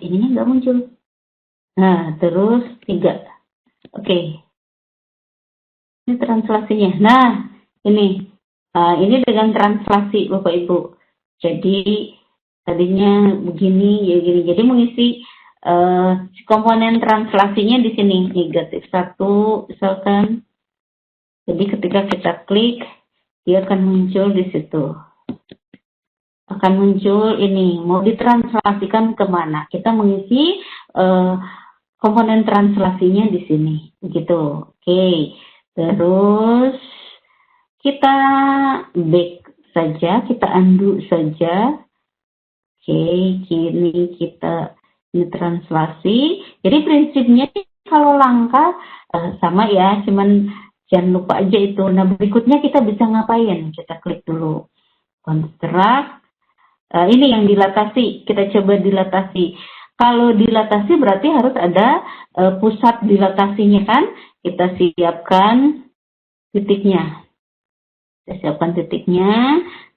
ininya nggak muncul. Nah, terus 3. Oke. Ini translasinya. Nah, ini dengan translasi Bapak Ibu. Jadi tadinya begini ya gini. Jadi mengisi komponen translasinya di sini -1 misalkan. Jadi ketika kita klik, dia akan muncul di situ. Akan muncul ini mau ditranslasikan kemana? Kita mengisi komponen translasinya di sini, begitu. Oke, terus kita back saja, kita undo saja. Oke, kini kita ini translasi. Jadi prinsipnya kalau langkah sama ya, cuman jangan lupa aja itu. Nah, berikutnya kita bisa ngapain? Kita klik dulu construct. Ini yang dilatasi, kita coba dilatasi. Kalau dilatasi berarti harus ada pusat dilatasinya kan? Kita siapkan titiknya.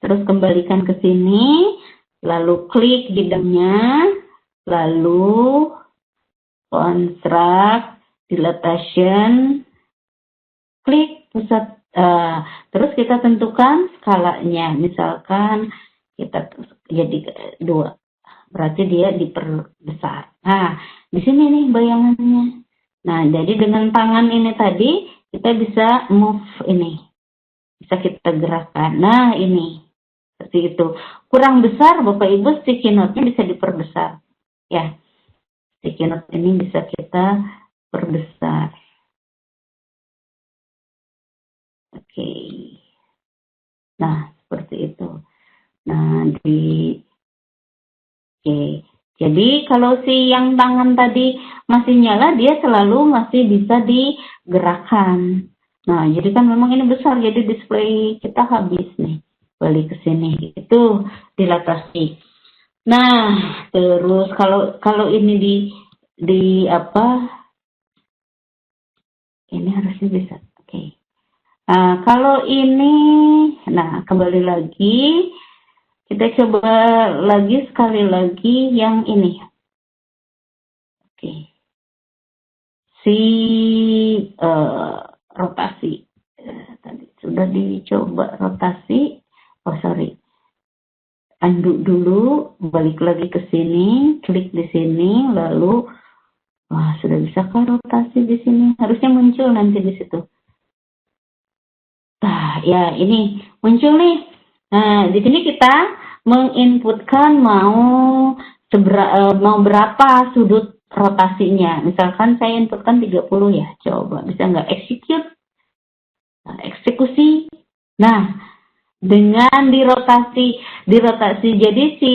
Terus kembalikan ke sini, lalu klik bidangnya, lalu construct dilatation, klik pusat. Terus kita tentukan skalanya, misalkan kita jadi 2. Berarti dia diperbesar. Nah, di sini nih bayangannya. Nah, jadi dengan tangan ini tadi kita bisa move ini. Bisa kita gerakkan. Nah, ini. Seperti itu. Kurang besar Bapak Ibu, sticky note-nya bisa diperbesar. Ya. Sticky note ini bisa kita perbesar. Oke. Nah, seperti itu. Nah, Oke, jadi kalau si yang tangan tadi masih nyala, dia selalu masih bisa digerakkan. Nah, jadi kan memang ini besar, jadi display kita habis nih. Balik ke sini, itu dilatasi. Nah, terus kalau ini di apa? Ini harusnya bisa. Oke. Nah, kalau ini, nah kembali lagi. Kita coba lagi sekali lagi yang ini. Oke. Rotasi. Tadi sudah dicoba rotasi. Undo dulu, balik lagi ke sini, klik di sini, lalu sudah bisakah rotasi di sini? Harusnya muncul nanti di situ. Nah, ya ini muncul nih. Nah, di sini kita menginputkan mau berapa sudut rotasinya. Misalkan saya inputkan 30 ya. Coba bisa nggak execute? Nah, eksekusi. Nah, dengan dirotasi. Jadi si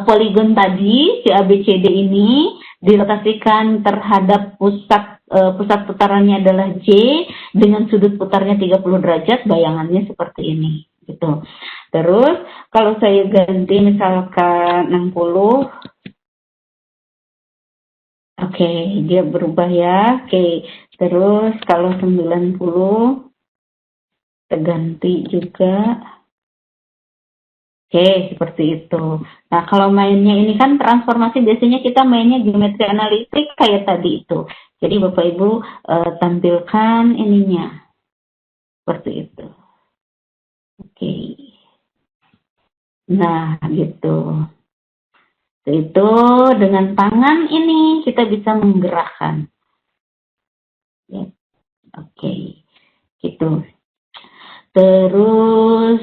poligon tadi, si ABCD ini dirotasikan terhadap pusat putarannya adalah J dengan sudut putarnya 30 derajat, bayangannya seperti ini gitu. Terus kalau saya ganti misalkan 60, oke, dia berubah ya. Oke, terus kalau 90, Kita ganti juga. Oke, seperti itu. Nah, kalau mainnya ini kan transformasi biasanya kita mainnya geometri analitik kayak tadi itu. Jadi Bapak Ibu tampilkan ininya. Seperti itu. Oke. Nah, gitu. Itu dengan tangan ini kita bisa menggerakkan. Ya. Oke. Gitu. Terus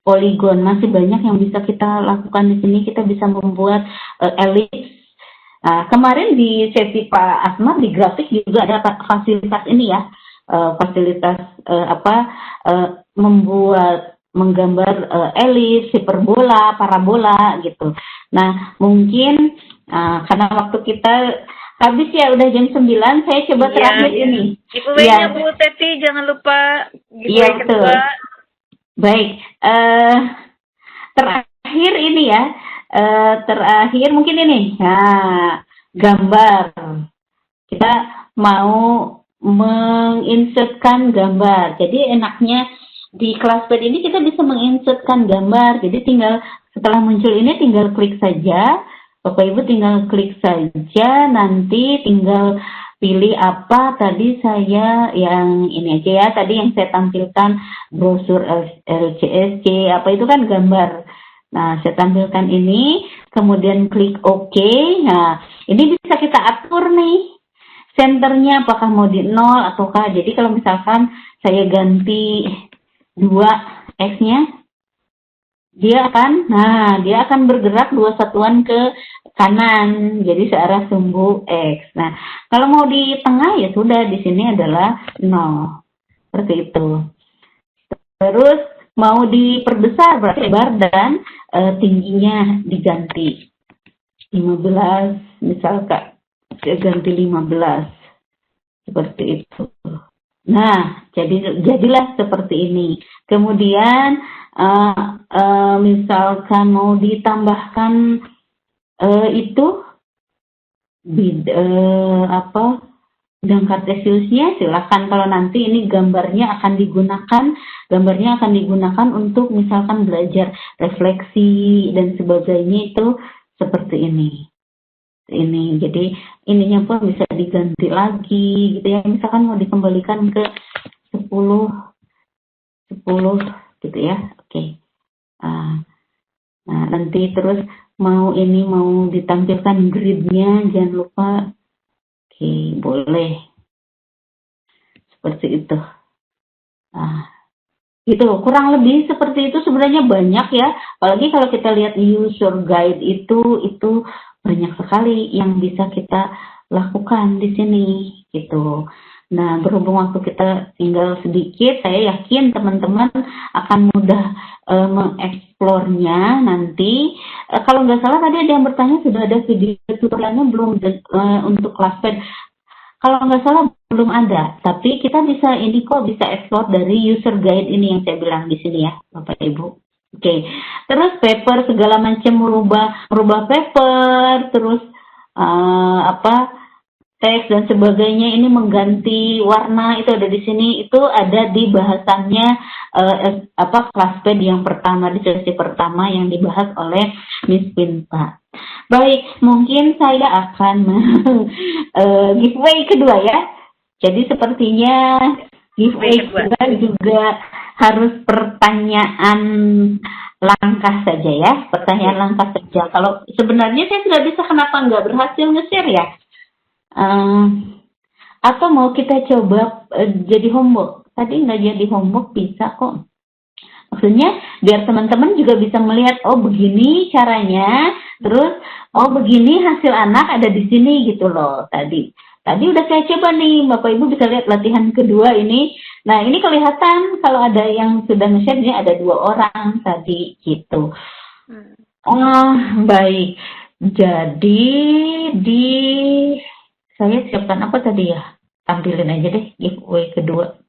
poligon, masih banyak yang bisa kita lakukan di sini. Kita bisa membuat elips. Nah, kemarin di sesi Pak Asmar di grafik juga ada fasilitas ini ya, fasilitas menggambar elips, hiperbola, parabola gitu. Nah, mungkin karena waktu kita habis ya, udah jam 9, saya coba terakhir ini.
Giveaway-nya Bu Teti, jangan lupa giveaway kedua.
Baik, terakhir ini ya, terakhir mungkin ini, nah, gambar. Kita mau menginsertkan gambar. Jadi enaknya di Classpad ini kita bisa menginsertkan gambar. Jadi tinggal setelah muncul ini tinggal klik saja, Bapak Ibu tinggal klik saja, nanti tinggal pilih apa tadi saya yang ini aja ya, tadi yang saya tampilkan brosur LCSC apa itu kan gambar. Nah, saya tampilkan ini, kemudian klik OK. Nah, ini bisa kita atur nih senternya apakah mau di 0 ataukah. Jadi kalau misalkan saya ganti 2 X-nya, dia akan bergerak 2 satuan ke kanan, jadi searah sumbu X. Nah, kalau mau di tengah ya sudah, di sini adalah 0. Seperti itu. Terus mau diperbesar berarti lebar dan tingginya diganti 15, misalkan saya ganti 15. Seperti itu. Nah, jadilah seperti ini. Kemudian misalkan mau ditambahkan itu bidang kartesiusnya, silakan. Kalau nanti ini gambarnya akan digunakan untuk misalkan belajar refleksi dan sebagainya, itu seperti ini. Jadi ininya pun bisa diganti lagi gitu ya. Misalkan mau dikembalikan ke 10 gitu ya. Oke. Nah, nanti terus mau ditampilkan gridnya, jangan lupa. Oke, boleh. Seperti itu. Gitu, kurang lebih seperti itu. Sebenarnya banyak ya. Apalagi kalau kita lihat user guide itu banyak sekali yang bisa kita lakukan di sini gitu. Nah, berhubung waktu kita tinggal sedikit, saya yakin teman-teman akan mudah mengeksplornya nanti. Kalau nggak salah tadi ada yang bertanya, sudah ada video tutorialnya belum untuk Classpad? Kalau nggak salah belum ada, tapi kita bisa explore dari user guide ini yang saya bilang di sini ya, Bapak Ibu. Oke. Terus paper segala macam, merubah paper, terus teks dan sebagainya, ini mengganti warna itu ada di sini, itu ada di bahasannya Classpad yang pertama, di sesi pertama yang dibahas oleh Miss Pinta. Baik, mungkin saya akan giveaway kedua ya. Jadi sepertinya giveaway kedua juga harus pertanyaan langkah saja ya, pertanyaan langkah saja. Kalau sebenarnya saya sudah bisa, kenapa nggak berhasil nge-share ya? Atau mau kita coba jadi homework? Tadi nggak jadi homework, bisa kok. Maksudnya biar teman-teman juga bisa melihat, oh begini caranya, terus oh begini hasil anak ada di sini gitu loh. Tadi udah saya coba nih, Bapak Ibu bisa lihat latihan kedua ini. Nah, ini kelihatan kalau ada yang sudah nge-share, ini ada 2 orang tadi gitu. Oh, baik. Jadi saya siapkan apa tadi ya? Tampilin aja deh giveaway kedua.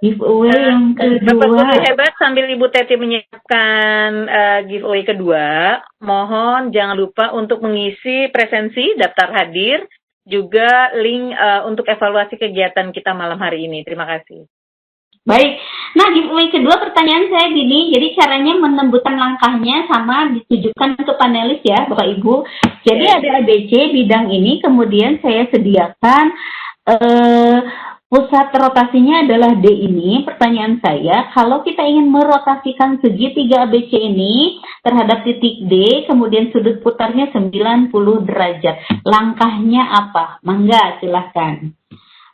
Giveaway yang kedua.
Bapak Guru hebat, sambil Ibu Teti menyiapkan giveaway kedua, mohon jangan lupa untuk mengisi presensi daftar hadir juga link untuk evaluasi kegiatan kita malam hari ini. Terima kasih.
Baik. Nah, giveaway kedua pertanyaan saya gini, jadi caranya menemukan langkahnya sama ditujukan untuk panelis ya, Bapak Ibu. Jadi ada ABC bidang ini, kemudian saya sediakan pusat rotasinya adalah D ini. Pertanyaan saya, kalau kita ingin merotasikan segitiga ABC ini terhadap titik D, kemudian sudut putarnya 90 derajat. Langkahnya apa? Mangga, silahkan.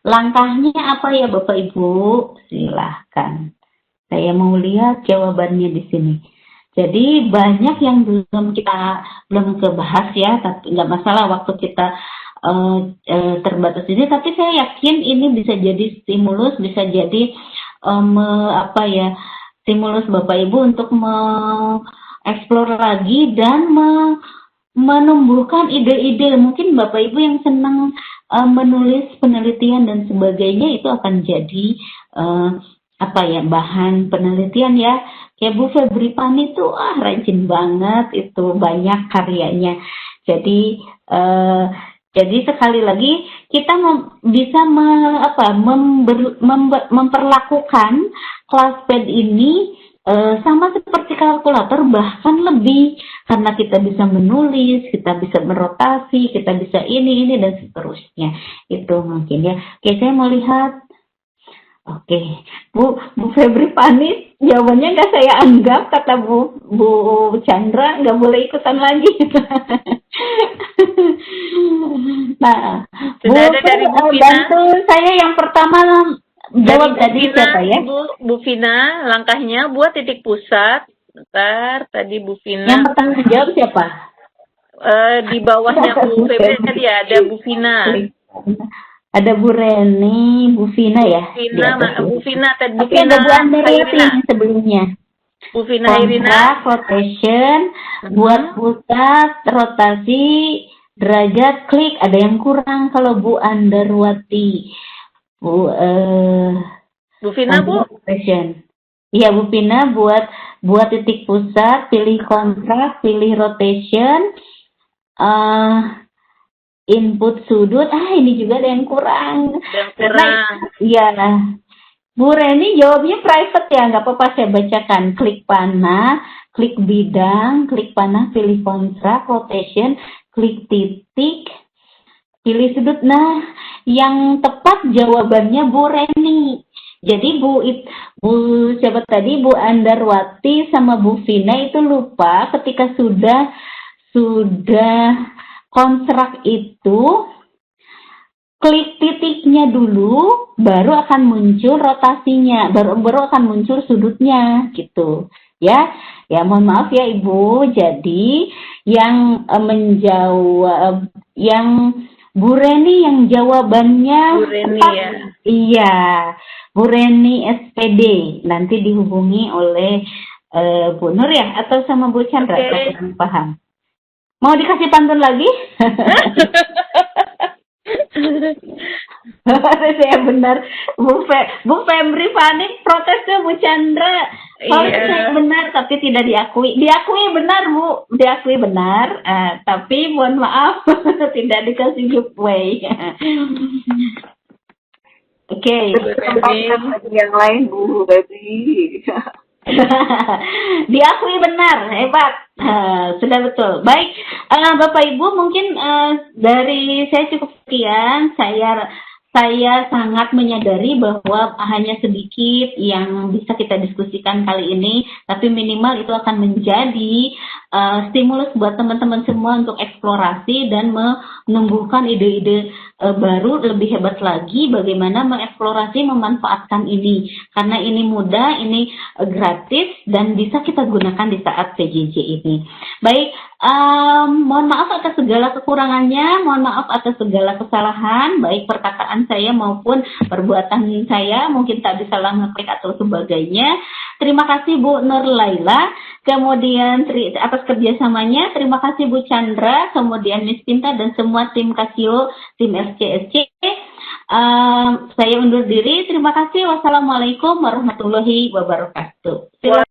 Langkahnya apa ya Bapak Ibu? Silahkan. Saya mau lihat jawabannya di sini. Jadi banyak yang belum kebahas ya, tapi nggak masalah waktu kita terbatas ini. Tapi saya yakin ini bisa jadi stimulus, bisa jadi stimulus Bapak Ibu untuk mengeksplor lagi dan menumbuhkan ide-ide. Mungkin Bapak Ibu yang senang menulis penelitian dan sebagainya itu akan jadi bahan penelitian ya. Kayak Bu Febri Pani itu rajin banget, itu banyak karyanya. Jadi sekali lagi kita bisa memperlakukan ClassPad ini sama seperti kalkulator, bahkan lebih, karena kita bisa menulis, kita bisa merotasi, kita bisa ini dan seterusnya. Itu mungkin ya. Oke, saya mau lihat. Oke, Bu Febri Pani jawabannya nggak saya anggap, kata Bu Chandra nggak boleh ikutan lagi. Nah,
sudah ada dari Bu Vina.
Bantu saya yang pertama jawab tadi siapa ya?
Bu Vina, langkahnya buat titik pusat. Bentar, tadi Bu Vina.
Yang pertama jawab siapa?
Di bawahnya Bu Febri tadi ada Bu Vina.
Ada Bu Reni, Bu Vina ya?
Bu Vina tadi.
Tapi ada Bu Andriati sebelumnya.
Bu Vina Irina.
Rotation, buat pusat, rotasi, derajat, klik. Ada yang kurang kalau Bu Andarwati. Bu Vina, Bu? Rotation. Iya, Bu Vina buat titik pusat, pilih kontrak, pilih rotation, input sudut. Ini juga ada yang kurang. Iya. Bu Reni jawabnya private ya, nggak apa-apa saya bacakan. Klik panah, klik bidang, klik panah, pilih kontrak, rotation, klik titik, pilih sudut. Nah, yang tepat jawabannya Bu Reni. Jadi Bu siapa tadi, Bu Andarwati sama Bu Vina itu lupa ketika sudah kontrak itu, klik titiknya dulu, baru akan muncul rotasinya, baru akan muncul sudutnya, gitu. Ya, mohon maaf ya Ibu. Jadi yang menjawab, yang Bu Reni yang jawabannya
Bu Reni
tepat,
ya.
Iya, Bu Reni SPD. Nanti dihubungi oleh Bu Nur ya, atau sama Bu Chandra, saya kurang paham. Mau dikasih pantun lagi? Saya benar. Bu Febri Pani protesnya Bu Chandra. Saya benar tapi tidak diakui. Diakui benar Bu, diakui benar. Tapi mohon maaf tidak dikasih giveaway. Oke.
Yang lain Bu Febri.
Diakui benar, hebat. Sudah betul. Baik, Bapak Ibu, mungkin dari saya cukup sekian. Saya sangat menyadari bahwa hanya sedikit yang bisa kita diskusikan kali ini, tapi minimal itu akan menjadi stimulus buat teman-teman semua untuk eksplorasi dan menumbuhkan ide-ide baru, lebih hebat lagi bagaimana mengeksplorasi, memanfaatkan ini. Karena ini mudah, ini gratis, dan bisa kita gunakan di saat PJJ ini. Baik, mohon maaf atas segala kekurangannya, mohon maaf atas segala kesalahan, baik perkataan saya maupun perbuatan saya, mungkin tadi salah ngeklik atau sebagainya. Terima kasih Bu Nur Laila, kemudian atas kerjasamanya, terima kasih Bu Chandra, kemudian Miss Pinta dan semua tim Casio, tim FCSC. Saya undur diri, terima kasih. Wassalamualaikum warahmatullahi wabarakatuh. Silakan.